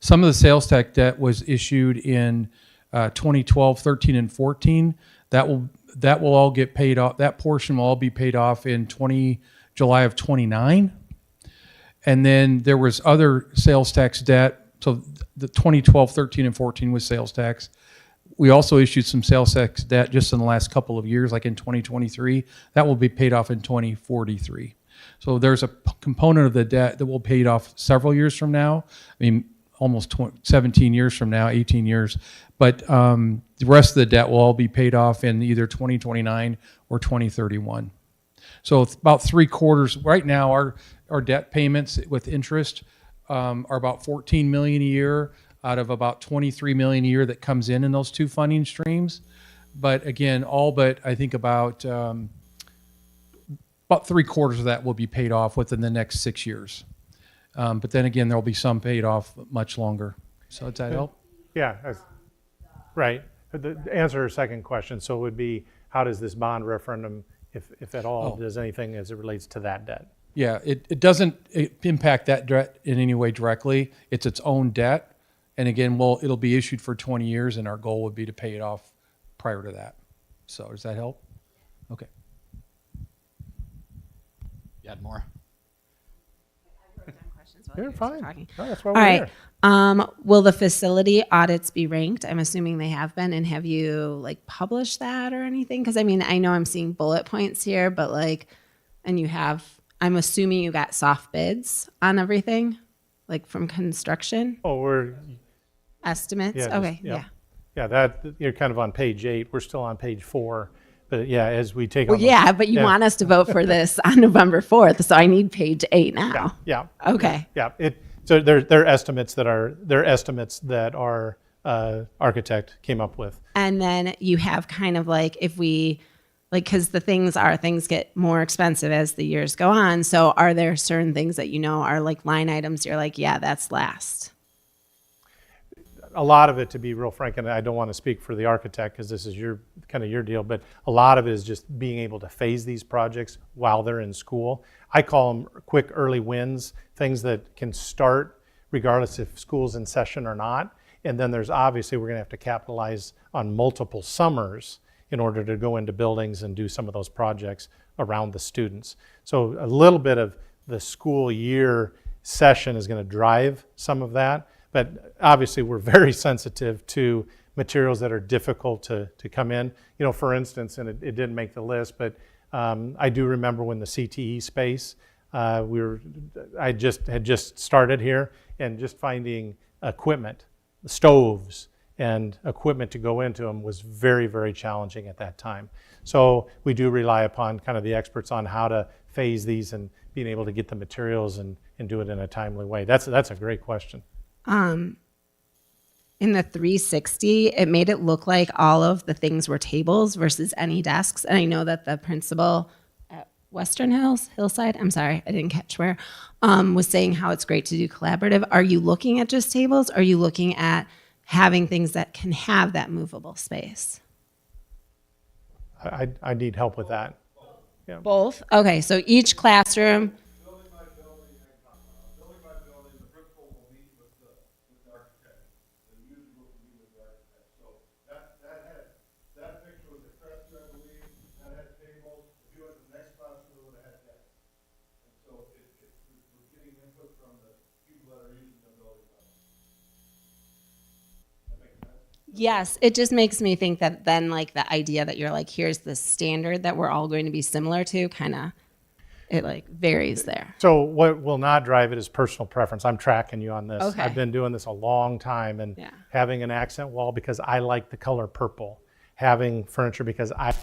Some of the sales tax debt was issued in 2012, 13, and 14. That will all get paid off. That portion will all be paid off in July of 29. And then there was other sales tax debt. So the 2012, 13, and 14 was sales tax. We also issued some sales tax debt just in the last couple of years, like in 2023. That will be paid off in 2043. So there's a component of the debt that will be paid off several years from now. I mean, almost 17 years from now, 18 years. But the rest of the debt will all be paid off in either 2029 or 2031. So it's about 3/4. Right now, our debt payments with interest are about $14 million a year out of about $23 million a year that comes in those two funding streams. But again, all but I think about 3/4 of that will be paid off within the next 6 years. But then again, there will be some paid off much longer. So does that help? Yeah, right. The answer to your second question, so it would be, how does this bond referendum, if at all, does anything as it relates to that debt? Yeah, it doesn't impact that debt in any way directly. It's its own debt. And again, it'll be issued for 20 years, and our goal would be to pay it off prior to that. So does that help? Okay. You had more? You're fine. Talking. No, that's why All we're right. here. Will the facility audits be ranked? I'm assuming they have been. And have you like published that or anything? Because I mean, I know I'm seeing bullet points here, but like, and you have, I'm assuming you got soft bids on everything, like from construction Oh, we're, estimates. Yeah, just- Okay. yeah. Yeah. yeah, that, you're kind of on page 8. We're still on page 4. But yeah, as we take Well, on the- yeah, but you yeah. want us to vote for this on November 4th. So I need page 8 now. Yeah. Okay. Yeah, so they're estimates that our architect came up with. And then you have kind of like, if we, like, because things get more expensive as the years go on. So are there certain things that you know are like line items you're like, yeah, that's last? A lot of it, to be real frank, and I don't want to speak for the architect because this is your deal, but a lot of it is just being able to phase these projects while they're in school. I call them quick early wins, things that can start regardless if school's in session or not. And then there's obviously, we're going to have to capitalize on multiple summers in order to go into buildings and do some of those projects around the students. So a little bit of the school year session is going to drive some of that. But obviously, we're very sensitive to materials that are difficult to come in. You know, for instance, and it didn't make the list, but I do remember when the CTE space, I had just started here, and just finding equipment, stoves, and equipment to go into them was very, very challenging at that time. So we do rely upon kind of the experts on how to phase these and being able to get the materials and do it in a timely way. That's a great question. In the 360, it made it look like all of the things were tables versus any desks. And I know that the principal at Western Hillside, I'm sorry, I didn't catch where, was saying how it's great to do collaborative. Are you looking at just tables? Or are you looking at having things that can have that movable space? I need help with that. Both? Okay, so each classroom Yes, it just makes me think that then like the idea that you're like, here's the standard that we're all going to be similar to, kind of, it like varies there. So what will not drive it is personal preference. I'm tracking you on this. Okay. I've been doing this a long time, and Yeah. having an accent wall because I like the color purple. Having furniture because I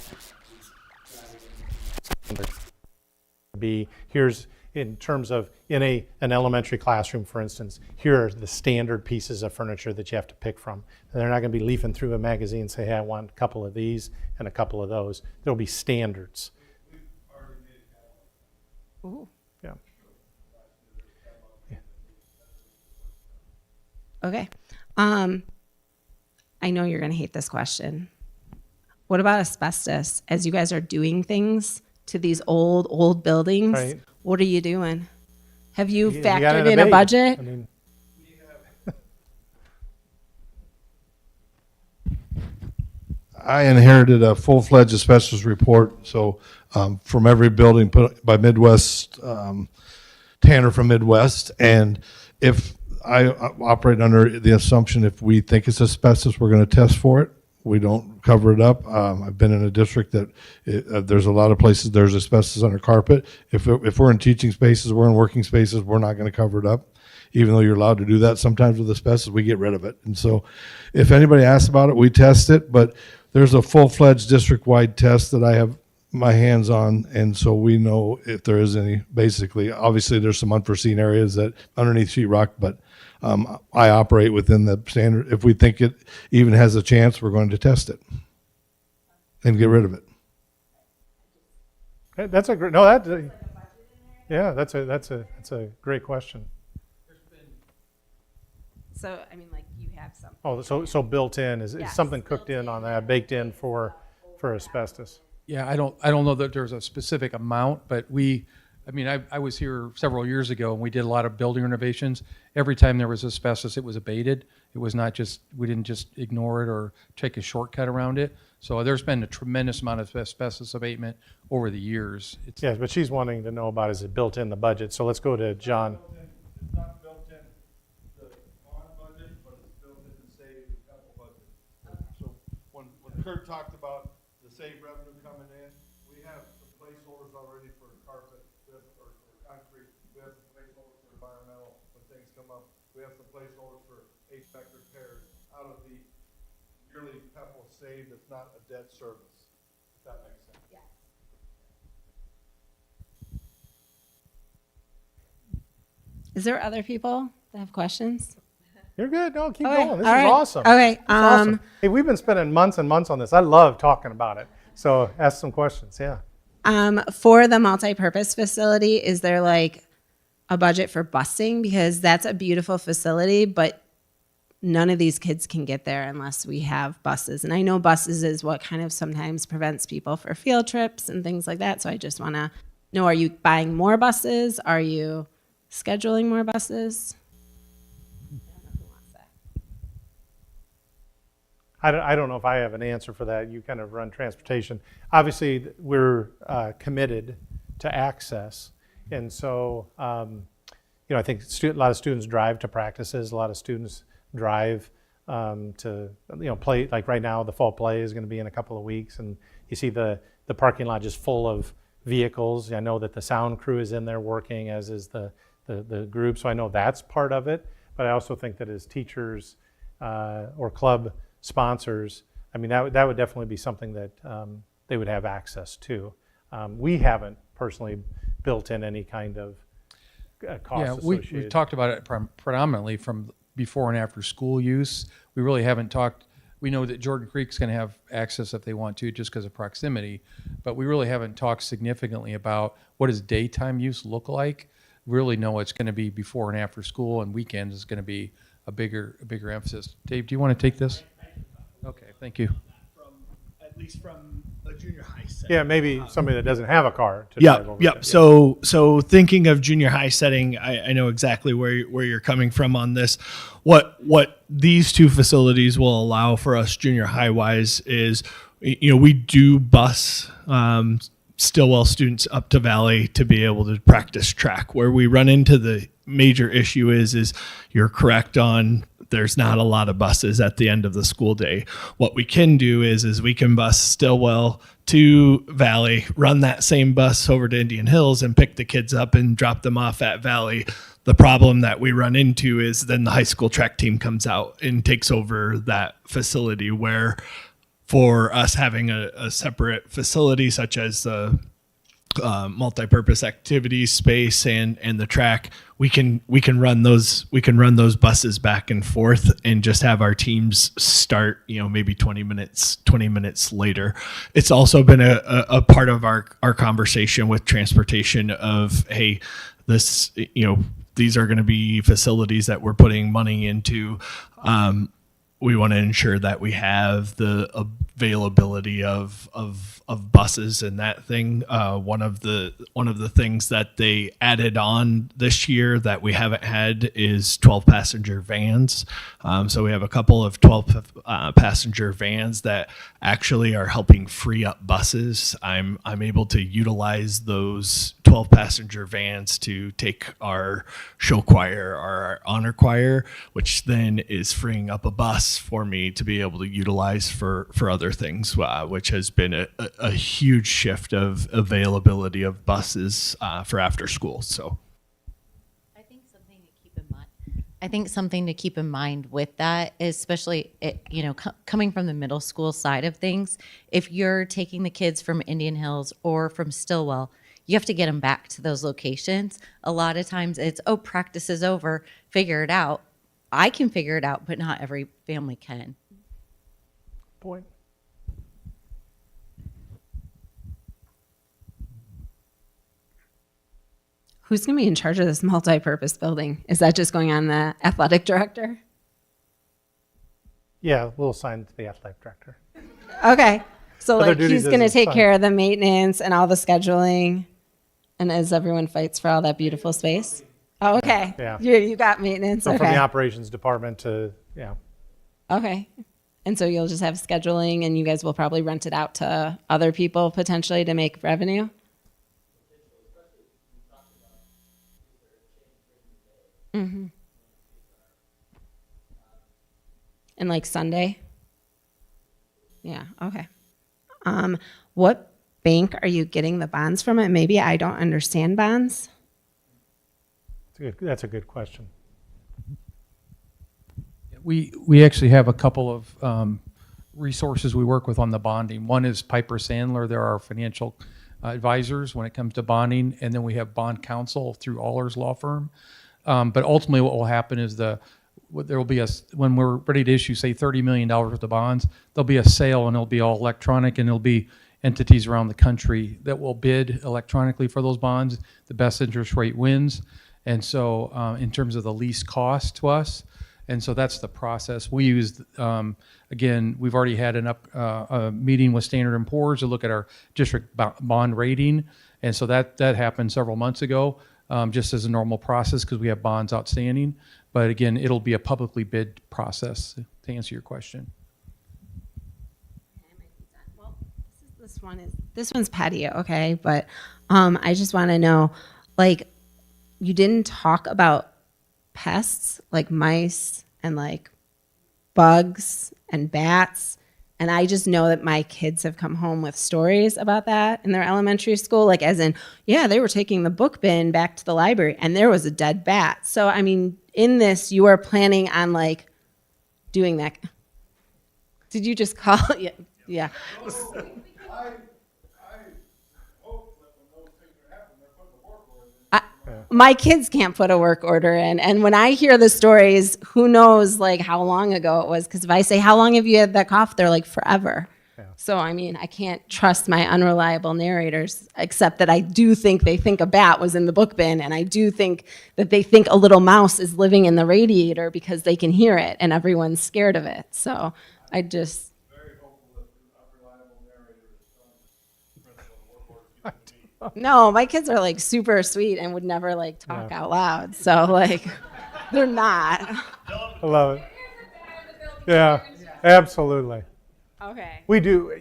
be here's in terms of in an elementary classroom, for instance, here are the standard pieces of furniture that you have to pick from. And they're not going to be leafing through a magazine and say, hey, I want a couple of these and a couple of those. There'll be standards. Ooh. Yeah. Okay. I know you're going to hate this question. What about asbestos? As you guys are doing things to these old buildings, Right. what are you doing? Have you You got factored it in a abate. budget? I mean, I inherited a full-fledged asbestos report, so from every building put by Midwest, Tanner from Midwest, and if I operate under the assumption if we think it's asbestos, we're going to test for it. We don't cover it up. I've been in a district that there's a lot of places there's asbestos under carpet. If we're in teaching spaces, we're in working spaces, we're not going to cover it up. Even though you're allowed to do that, sometimes with asbestos, we get rid of it. And so if anybody asks about it, we test it, but there's a full-fledged district-wide test that I have my hands on, and so we know if there is any, basically. Obviously, there's some unforeseen areas that underneath sheetrock, but I operate within the standard. If we think it even has a chance, we're going to test it and get rid of it. that's a great, no, that, yeah, that's a great question. So, I mean, like you have something. Oh, so built in, is Yes, something cooked built in on that, baked in for asbestos? Yeah, I don't know that there's a specific amount, but I was here several years ago and we did a lot of building renovations. Every time there was asbestos, it was abated. It was not just, we didn't just ignore it or take a shortcut around it. So there's been a tremendous amount of asbestos abatement over the years. It's, Yes, but she's wanting to know about, is it built in the budget? So let's go to John. It's not built in the bond budget, but it's built in the save capital budget. So when Kurt talked about the save revenue coming in, we have some placeholders already for carpet, or concrete. We have some placeholders for environmental when things come up. We have some placeholders for HVAC repairs out of the yearly capital save that's not a debt service, if that makes sense. Is there other people that have questions? You're good. No, keep Okay, going. This all is right. awesome. Okay, It's awesome. Hey, we've been spending months and months on this. I love talking about it. So ask some questions. Yeah. For the multi-purpose facility, is there like a budget for busing? Because that's a beautiful facility, but none of these kids can get there unless we have buses. And I know buses is what kind of sometimes prevents people for field trips and things like that. So I just want to know, are you buying more buses? Are you scheduling more buses? I don't know if I have an answer for that. You kind of run transportation. Obviously, we're committed to access. And so, I think a lot of students drive to practices. A lot of students drive to, play. Like right now, the fall play is going to be in a couple of weeks. And you see the parking lot just full of vehicles. I know that the sound crew is in there working, as is the group. So I know that's part of it. But I also think that as teachers or club sponsors, I mean, that would definitely be something that they would have access to. We haven't personally built in any kind of cost yeah, associated. we've talked about it predominantly from before and after school use. We really haven't talked, we know that Jordan Creek's going to have access if they want to just because of proximity, but we really haven't talked significantly about what does daytime use look like. We really know it's going to be before and after school, and weekends is going to be a bigger emphasis. Dave, do you want to take this? Okay, thank you. At least from a junior high setting. Yeah, maybe somebody that doesn't have a car to drive over Yep. there. So thinking of junior high setting, I know exactly where you're coming from on this. What these two facilities will allow for us junior high wise is, we do bus Stillwell students up to Valley to be able to practice track. Where we run into the major issue is you're correct on there's not a lot of buses at the end of the school day. What we can do is we can bus Stillwell to Valley, run that same bus over to Indian Hills and pick the kids up and drop them off at Valley. The problem that we run into is then the high school track team comes out and takes over that facility, where for us having a separate facility such as the multi-purpose activities space and the track, we can run those buses back and forth and just have our teams start, maybe 20 minutes later. It's also been a part of our conversation with transportation of, hey, this, these are going to be facilities that we're putting money into. We want to ensure that we have the availability of buses and that thing. One of the things that they added on this year that we haven't had is 12 passenger vans. So we have a couple of 12 passenger vans that actually are helping free up buses. I'm able to utilize those 12 passenger vans to take our show choir, our honor choir, which then is freeing up a bus for me to be able to utilize for other things, which has been a huge shift of availability of buses for after school. So I think something to keep in mind with that, especially coming from the middle school side of things, if you're taking the kids from Indian Hills or from Stillwell, you have to get them back to those locations. A lot of times it's, practice is over, figure it out. I can figure it out, but not every family can. Point. Who's going to be in charge of this multi-purpose building? Is that just going on the athletic director? Yeah, we'll assign to the athletic director. Okay. So Other like duties he's going to is take fine. care of the maintenance and all the scheduling, and as everyone fights for all that beautiful space. Oh, okay. Yeah. You got maintenance. So Okay. from the operations department to, Okay. And so you'll just have scheduling, and you guys will probably rent it out to other people potentially to make revenue? Mm-hmm. And like Sunday? Yeah, okay. What bank are you getting the bonds from? And maybe I don't understand bonds. that's a good question. We actually have a couple of resources we work with on the bonding. One is Piper Sandler. They're our financial advisors when it comes to bonding. And then we have bond counsel through Allers Law Firm. But ultimately what will happen is there will be when we're ready to issue, say, $30 million worth of bonds, there'll be a sale and it'll be all electronic, and there'll be entities around the country that will bid electronically for those bonds. The best interest rate wins. And so in terms of the least cost to us, and so that's the process we use. Again, we've already had a meeting with Standard & Poor's to look at our district bond rating. And so that happened several months ago, just as a normal process because we have bonds outstanding. But again, it'll be a publicly bid process to answer your question. Well, this one's patio, okay? But I just want to know, like, you didn't talk about pests like mice and like bugs and bats. And I just know that my kids have come home with stories about that in their elementary school. Like, as in, yeah, they were taking the book bin back to the library and there was a dead bat. So, I mean, in this, you are planning on like doing that. Did you just call? Yeah. Yeah. My kids can't put a work order in. And when I hear the stories, who knows like how long ago it was? Because if I say, how long have you had that cough? They're like, forever. Yeah. So, I mean, I can't trust my unreliable narrators, except that I do think they think a bat was in the book bin. And I do think that they think a little mouse is living in the radiator because they can hear it and everyone's scared of it. So I just... No, my kids are like super sweet and would never like talk out loud. So like, they're not. I love it. Yeah, absolutely. Okay. We do.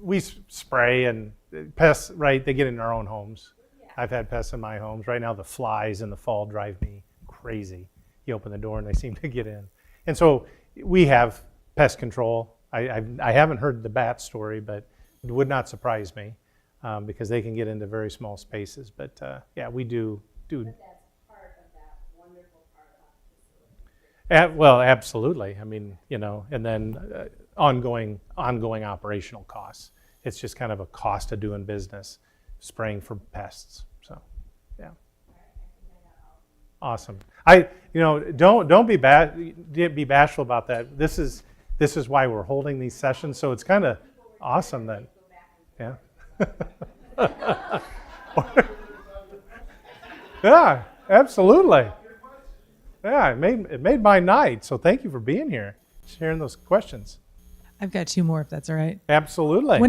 We spray and pests, right, they get in our own homes. I've had pests in my homes. Right now, the flies in the fall drive me crazy. You open the door and they seem to get in. And so we have pest control. I haven't heard the bat story, but it would not surprise me because they can get into very small spaces. But yeah, we do. But that's part of that wonderful part of the facility. Well, absolutely. I mean, you know, and then ongoing operational costs. It's just kind of a cost of doing business, spraying for pests. So, yeah. Awesome. Don't be bashful about that. This is why we're holding these sessions. So it's kind of awesome that, yeah. Yeah, absolutely. Yeah, it made my night. So thank you for being here, sharing those questions. I've got two more, if that's all right. Absolutely.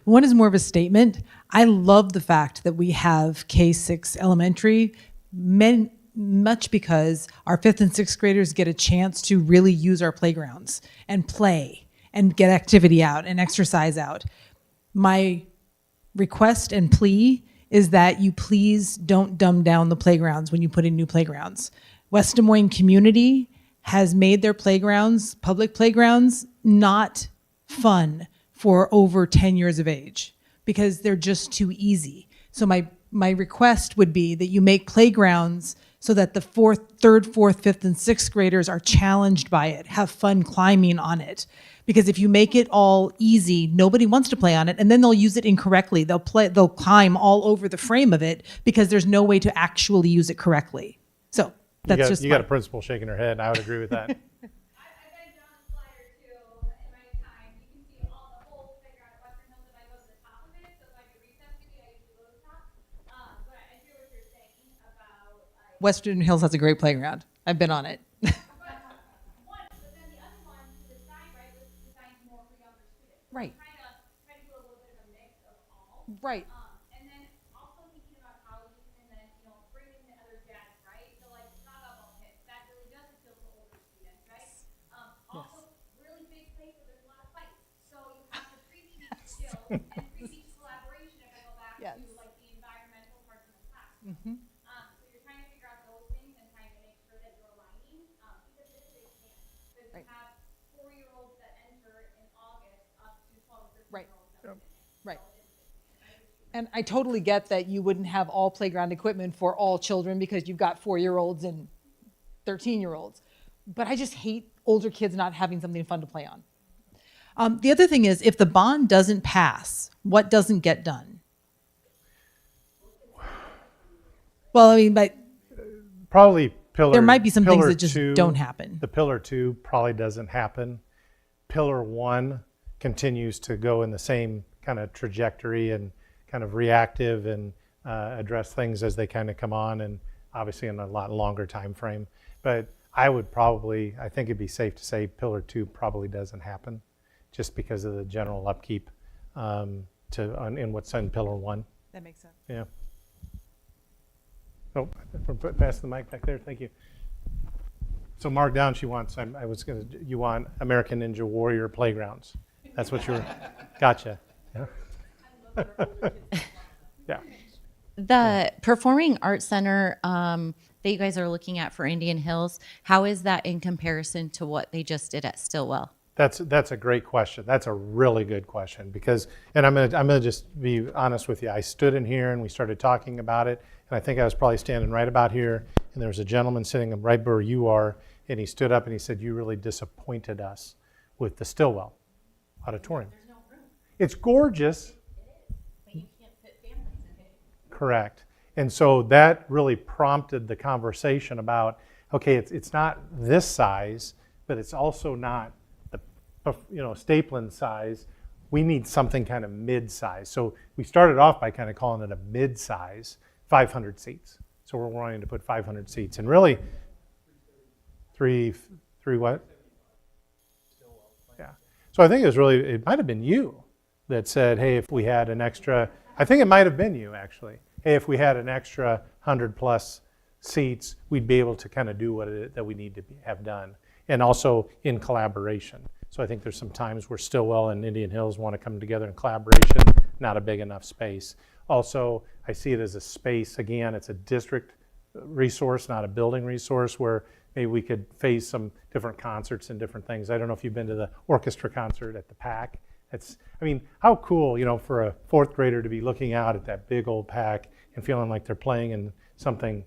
One is more of a statement. I love the fact that we have K-6 elementary, much because our 5th and 6th graders get a chance to really use our playgrounds and play and get activity out and exercise out. My request and plea is that you please don't dumb down the playgrounds when you put in new playgrounds. West Des Moines community has made their playgrounds, public playgrounds, not fun for over 10 years of age because they're just too easy. So my request would be that you make playgrounds so that the 3rd, 4th, 5th, and 6th graders are challenged by it, have fun climbing on it. Because if you make it all easy, nobody wants to play on it, and then they'll use it incorrectly. They'll climb all over the frame of it because there's no way to actually use it correctly. So that's you got a principal shaking her head, and I would agree with that. Western Hills has a great playground. I've been on it. Right. Right. And then also thinking about how you can then, bring in the other desks, right? So like not up all hits. That really does appeal to older students, right? Also really big place where there's a lot of fights. So you have the pre-teach skills and pre-teach collaboration if I go back to like the environmental parts of the class. So you're trying to figure out those things and trying to make sure that you're aligning because it is a big camp. Because you have 4-year-olds that enter in August up to 12 or 13-year-olds. Right. And I totally get that you wouldn't have all playground equipment for all children because you've got 4-year-olds and 13-year-olds. But I just hate older kids not having something fun to play on. The other thing is, if the bond doesn't pass, what doesn't get done? Well, I mean, but probably pillar. There might be some things pillar that just 2, don't happen. The pillar 2 probably doesn't happen. Pillar 1 continues to go in the same kind of trajectory and kind of reactive and address things as they kind of come on, and obviously in a lot longer time frame. But I think it'd be safe to say pillar 2 probably doesn't happen just because of the general upkeep in what's in pillar 1. That makes sense. Yeah. Oh, pass the mic back there. Thank you. So mark down. You want American Ninja Warrior playgrounds. That's what you're. Gotcha. Yeah. Yeah. The Performing Arts Center that you guys are looking at for Indian Hills, how is that in comparison to what they just did at Stillwell? That's a great question. That's a really good question because, and I'm gonna just be honest with you. I stood in here and we started talking about it, and I think I was probably standing right about here, and there was a gentleman sitting right where you are, and he stood up and he said, "You really disappointed us with the Stillwell auditorium." There's no room. It's gorgeous. But you can't fit families in it. Correct. And so that really prompted the conversation about, okay, it's not this size, but it's also not Stapleton size. We need something kind of mid-size. So we started off by kind of calling it a mid-size, 500 seats. So we're wanting to put 500 seats, and really, three what? Yeah. So I think it might have been you that said, hey, if we had an extra, I think it might have been you actually. Hey, if we had an extra 100 plus seats, we'd be able to kind of do that we need to have done, and also in collaboration. So I think there's some times where Stillwell and Indian Hills want to come together in collaboration, not a big enough space. Also, I see it as a space, again, it's a district resource, not a building resource, where maybe we could phase some different concerts and different things. I don't know if you've been to the orchestra concert at the PAC. I mean, how cool, for a fourth grader to be looking out at that big old PAC and feeling like they're playing in something,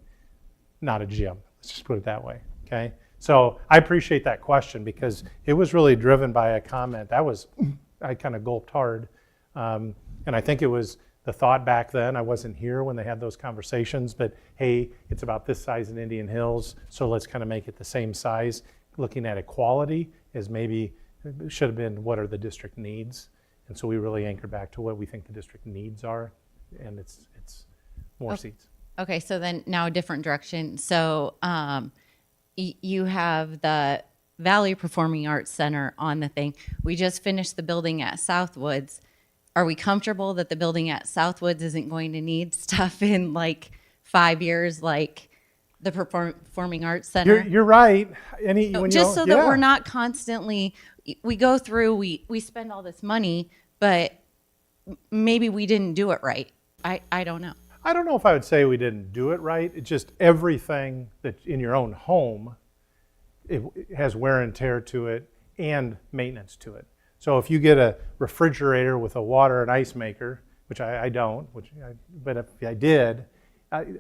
not a gym. Let's just put it that way, okay? So I appreciate that question because it was really driven by a comment. I kind of gulped hard. And I think it was the thought back then. I wasn't here when they had those conversations, but hey, it's about this size in Indian Hills, so let's kind of make it the same size. Looking at equality as maybe should have been what are the district needs. And so we really anchored back to what we think the district needs are, and it's more seats. Okay, so then now a different direction. So you have the Valley Performing Arts Center on the thing. We just finished the building at Southwoods. Are we comfortable that the building at Southwoods isn't going to need stuff in like 5 years, like the Performing Arts Center? You're right. Just so that we're not constantly, we go through, we spend all this money, but maybe we didn't do it right. I don't know. I don't know if I would say we didn't do it right. It's just everything that in your own home, it has wear and tear to it and maintenance to it. So if you get a refrigerator with a water and ice maker, which I don't, but if I did,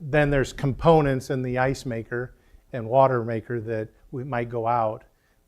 then there's components in the ice maker and water maker that might go out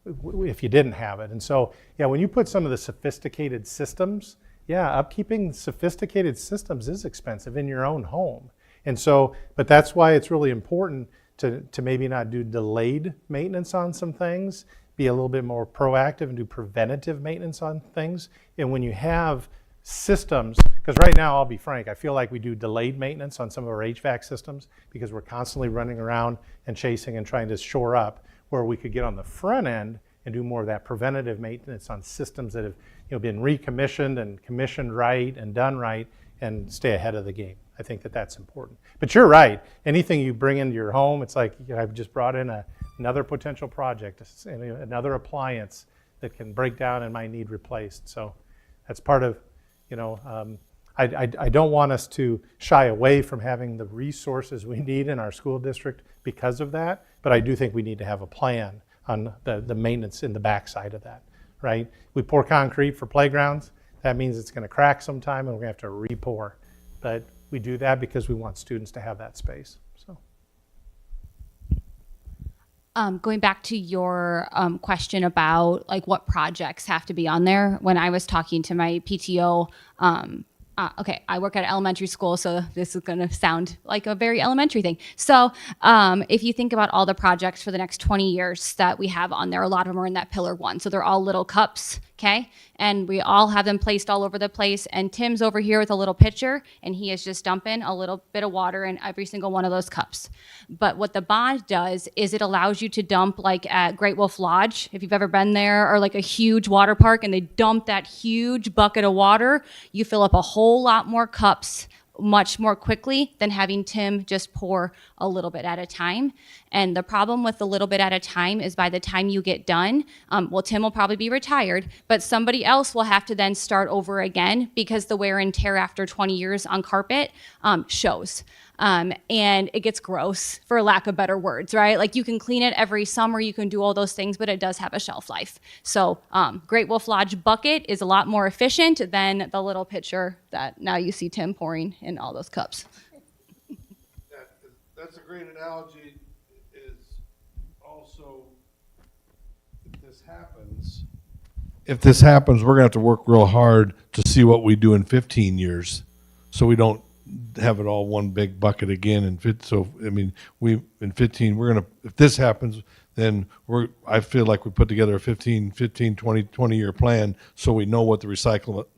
if you didn't have it. And so, yeah, when you put some of the sophisticated systems, upkeeping sophisticated systems is expensive in your own home. And so, but that's why it's really important to maybe not do delayed maintenance on some things, be a little bit more proactive and do preventative maintenance on things. And when you have systems, because right now, I'll be frank, I feel like we do delayed maintenance on some of our HVAC systems because we're constantly running around and chasing and trying to shore up, where we could get on the front end and do more of that preventative maintenance on systems that have been recommissioned and commissioned right and done right, and stay ahead of the game. I think that's important. But you're right. Anything you bring into your home, it's like I've just brought in another potential project, another appliance that can break down and might need replaced. So that's part of, I don't want us to shy away from having the resources we need in our school district because of that, but I do think we need to have a plan on the maintenance in the backside of that, right? We pour concrete for playgrounds. That means it's going to crack sometime and we're going to have to re-pour. But we do that because we want students to have that space. So. Going back to your question about like what projects have to be on there, when I was talking to my PTO, okay, I work at an elementary school, so this is going to sound like a very elementary thing. So if you think about all the projects for the next 20 years that we have on there, a lot of them are in that pillar one. So they're all little cups, okay? And we all have them placed all over the place. And Tim's over here with a little pitcher, and he is just dumping a little bit of water in every single one of those cups. But what the bond does is it allows you to dump, like at Great Wolf Lodge, if you've ever been there, or like a huge water park, and they dump that huge bucket of water, you fill up a whole lot more cups much more quickly than having Tim just pour a little bit at a time. And the problem with the little bit at a time is by the time you get done, Tim will probably be retired, but somebody else will have to then start over again because the wear and tear after 20 years on carpet shows. And it gets gross, for lack of better words, right? Like you can clean it every summer, you can do all those things, but it does have a shelf life. So Great Wolf Lodge bucket is a lot more efficient than the little pitcher that now you see Tim pouring in all those cups. That's a great analogy. Is also, if this happens, we're going to have to work real hard to see what we do in 15 years so we don't have it all one big bucket again. In 15, we're going to, if this happens, then I feel like we put together a 20 year plan so we know what the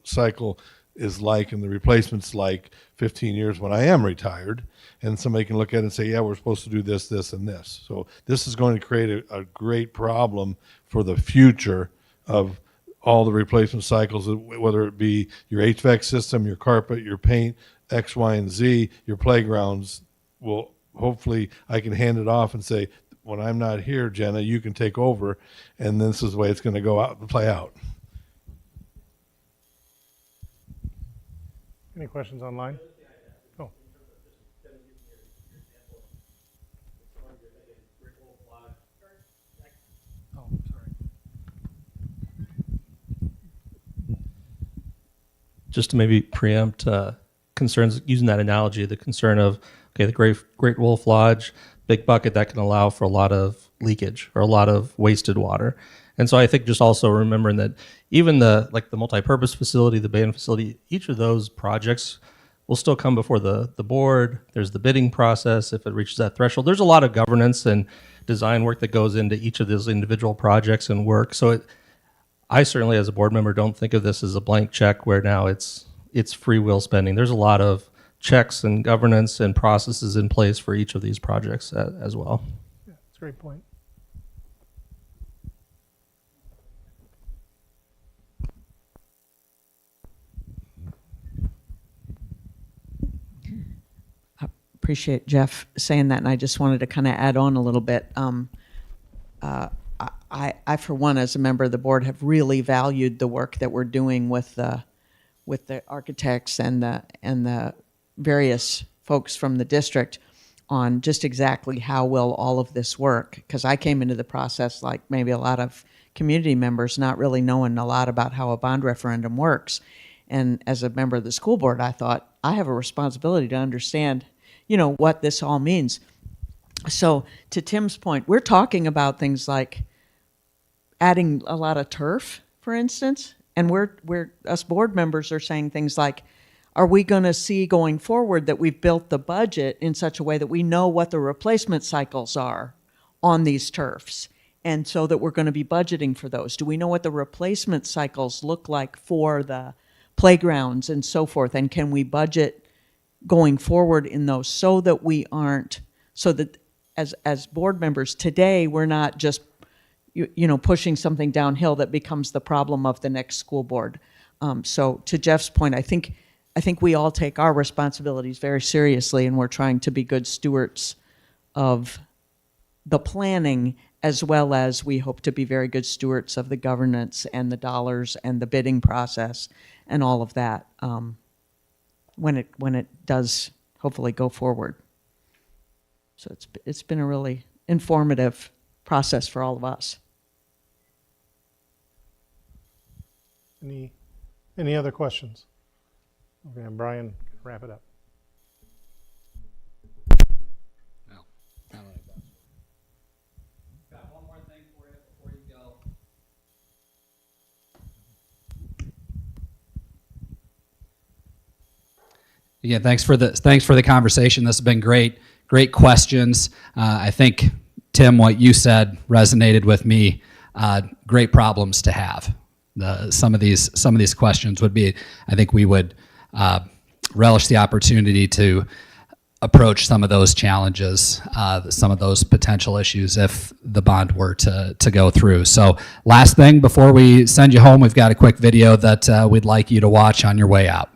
cycle is like and the replacement's like 15 years when I am retired, and somebody can look at it and say, yeah, we're supposed to do this, this, and this. So this is going to create a great problem for the future of all the replacement cycles, whether it be your HVAC system, your carpet, your paint, X, Y, and Z, your playgrounds. Will hopefully I can hand it off and say, when I'm not here, Jenna, you can take over, and this is the way it's going to go out and play out. Any questions online? Oh. Oh, sorry. Just to maybe preempt concerns, using that analogy, the concern of, okay, the Great Wolf Lodge, big bucket that can allow for a lot of leakage or a lot of wasted water. And so I think just also remembering that even the multipurpose facility, the band facility, each of those projects will still come before the board. There's the bidding process if it reaches that threshold. There's a lot of governance and design work that goes into each of those individual projects and work. So I certainly, as a board member, don't think of this as a blank check where now it's free will spending. There's a lot of checks and governance and processes in place for each of these projects as well. Yeah, that's a great point. Appreciate Jeff saying that, and I just wanted to kind of add on a little bit. I, for one, as a member of the board, have really valued the work that we're doing with the architects and the various folks from the district on just exactly how will all of this work. Because I came into the process like maybe a lot of community members, not really knowing a lot about how a bond referendum works. And as a member of the school board, I thought I have a responsibility to understand, what this all means. So to Tim's point, we're talking about things like adding a lot of turf, for instance, and we're us board members are saying things like, are we going to see going forward that we've built the budget in such a way that we know what the replacement cycles are on these turfs, and so that we're going to be budgeting for those? Do we know what the replacement cycles look like for the playgrounds and so forth, and can we budget going forward in those so that we aren't, so that as board members today, we're not just pushing something downhill that becomes the problem of the next school board. So to Jeff's point, I think we all take our responsibilities very seriously, and we're trying to be good stewards of the planning, as well as we hope to be very good stewards of the governance and the dollars and the bidding process and all of that when it does hopefully go forward. So it's been a really informative process for all of us. Any other questions? Okay, and Brian, wrap it up. No. Got one more thing for you before you go. Again, thanks for the conversation. This has been great. Great questions. I think, Tim, what you said resonated with me. Great problems to have. Some of these questions would be, I think we would relish the opportunity to approach some of those challenges, some of those potential issues if the bond were to go through. So last thing before we send you home, we've got a quick video that we'd like you to watch on your way out.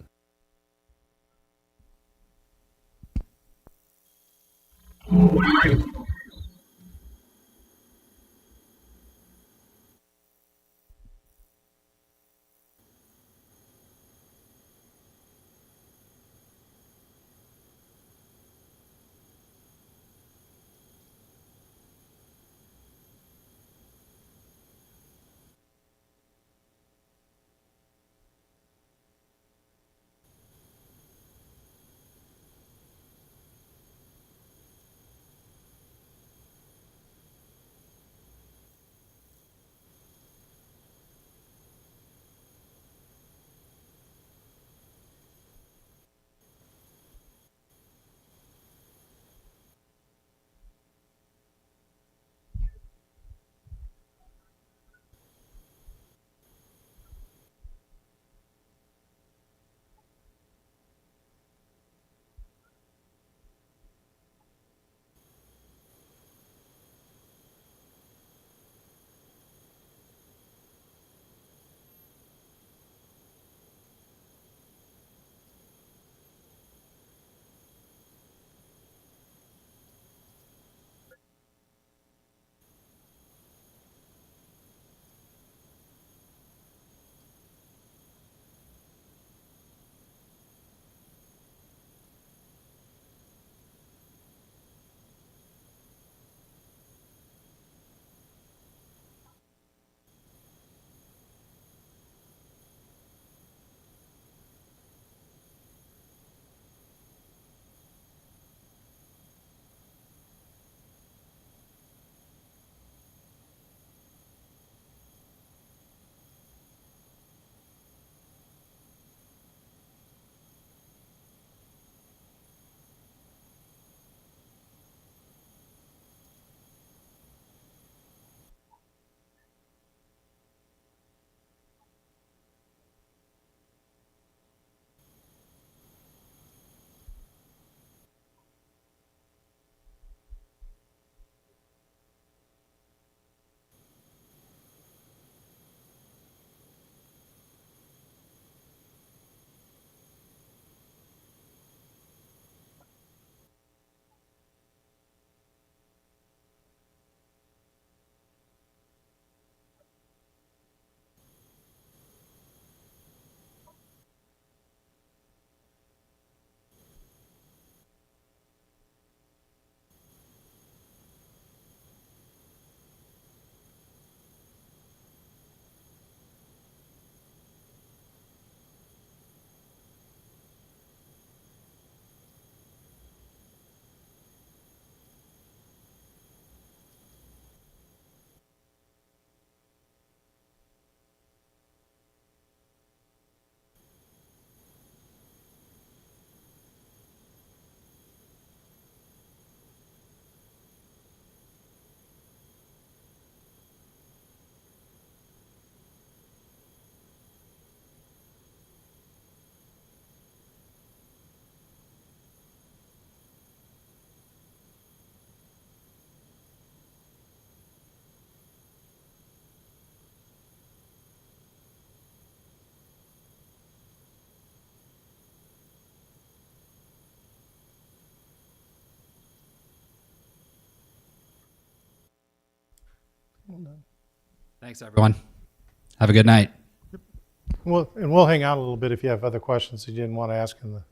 Thanks, everyone. Have a good night. We'll hang out a little bit if you have other questions that you didn't want to ask in the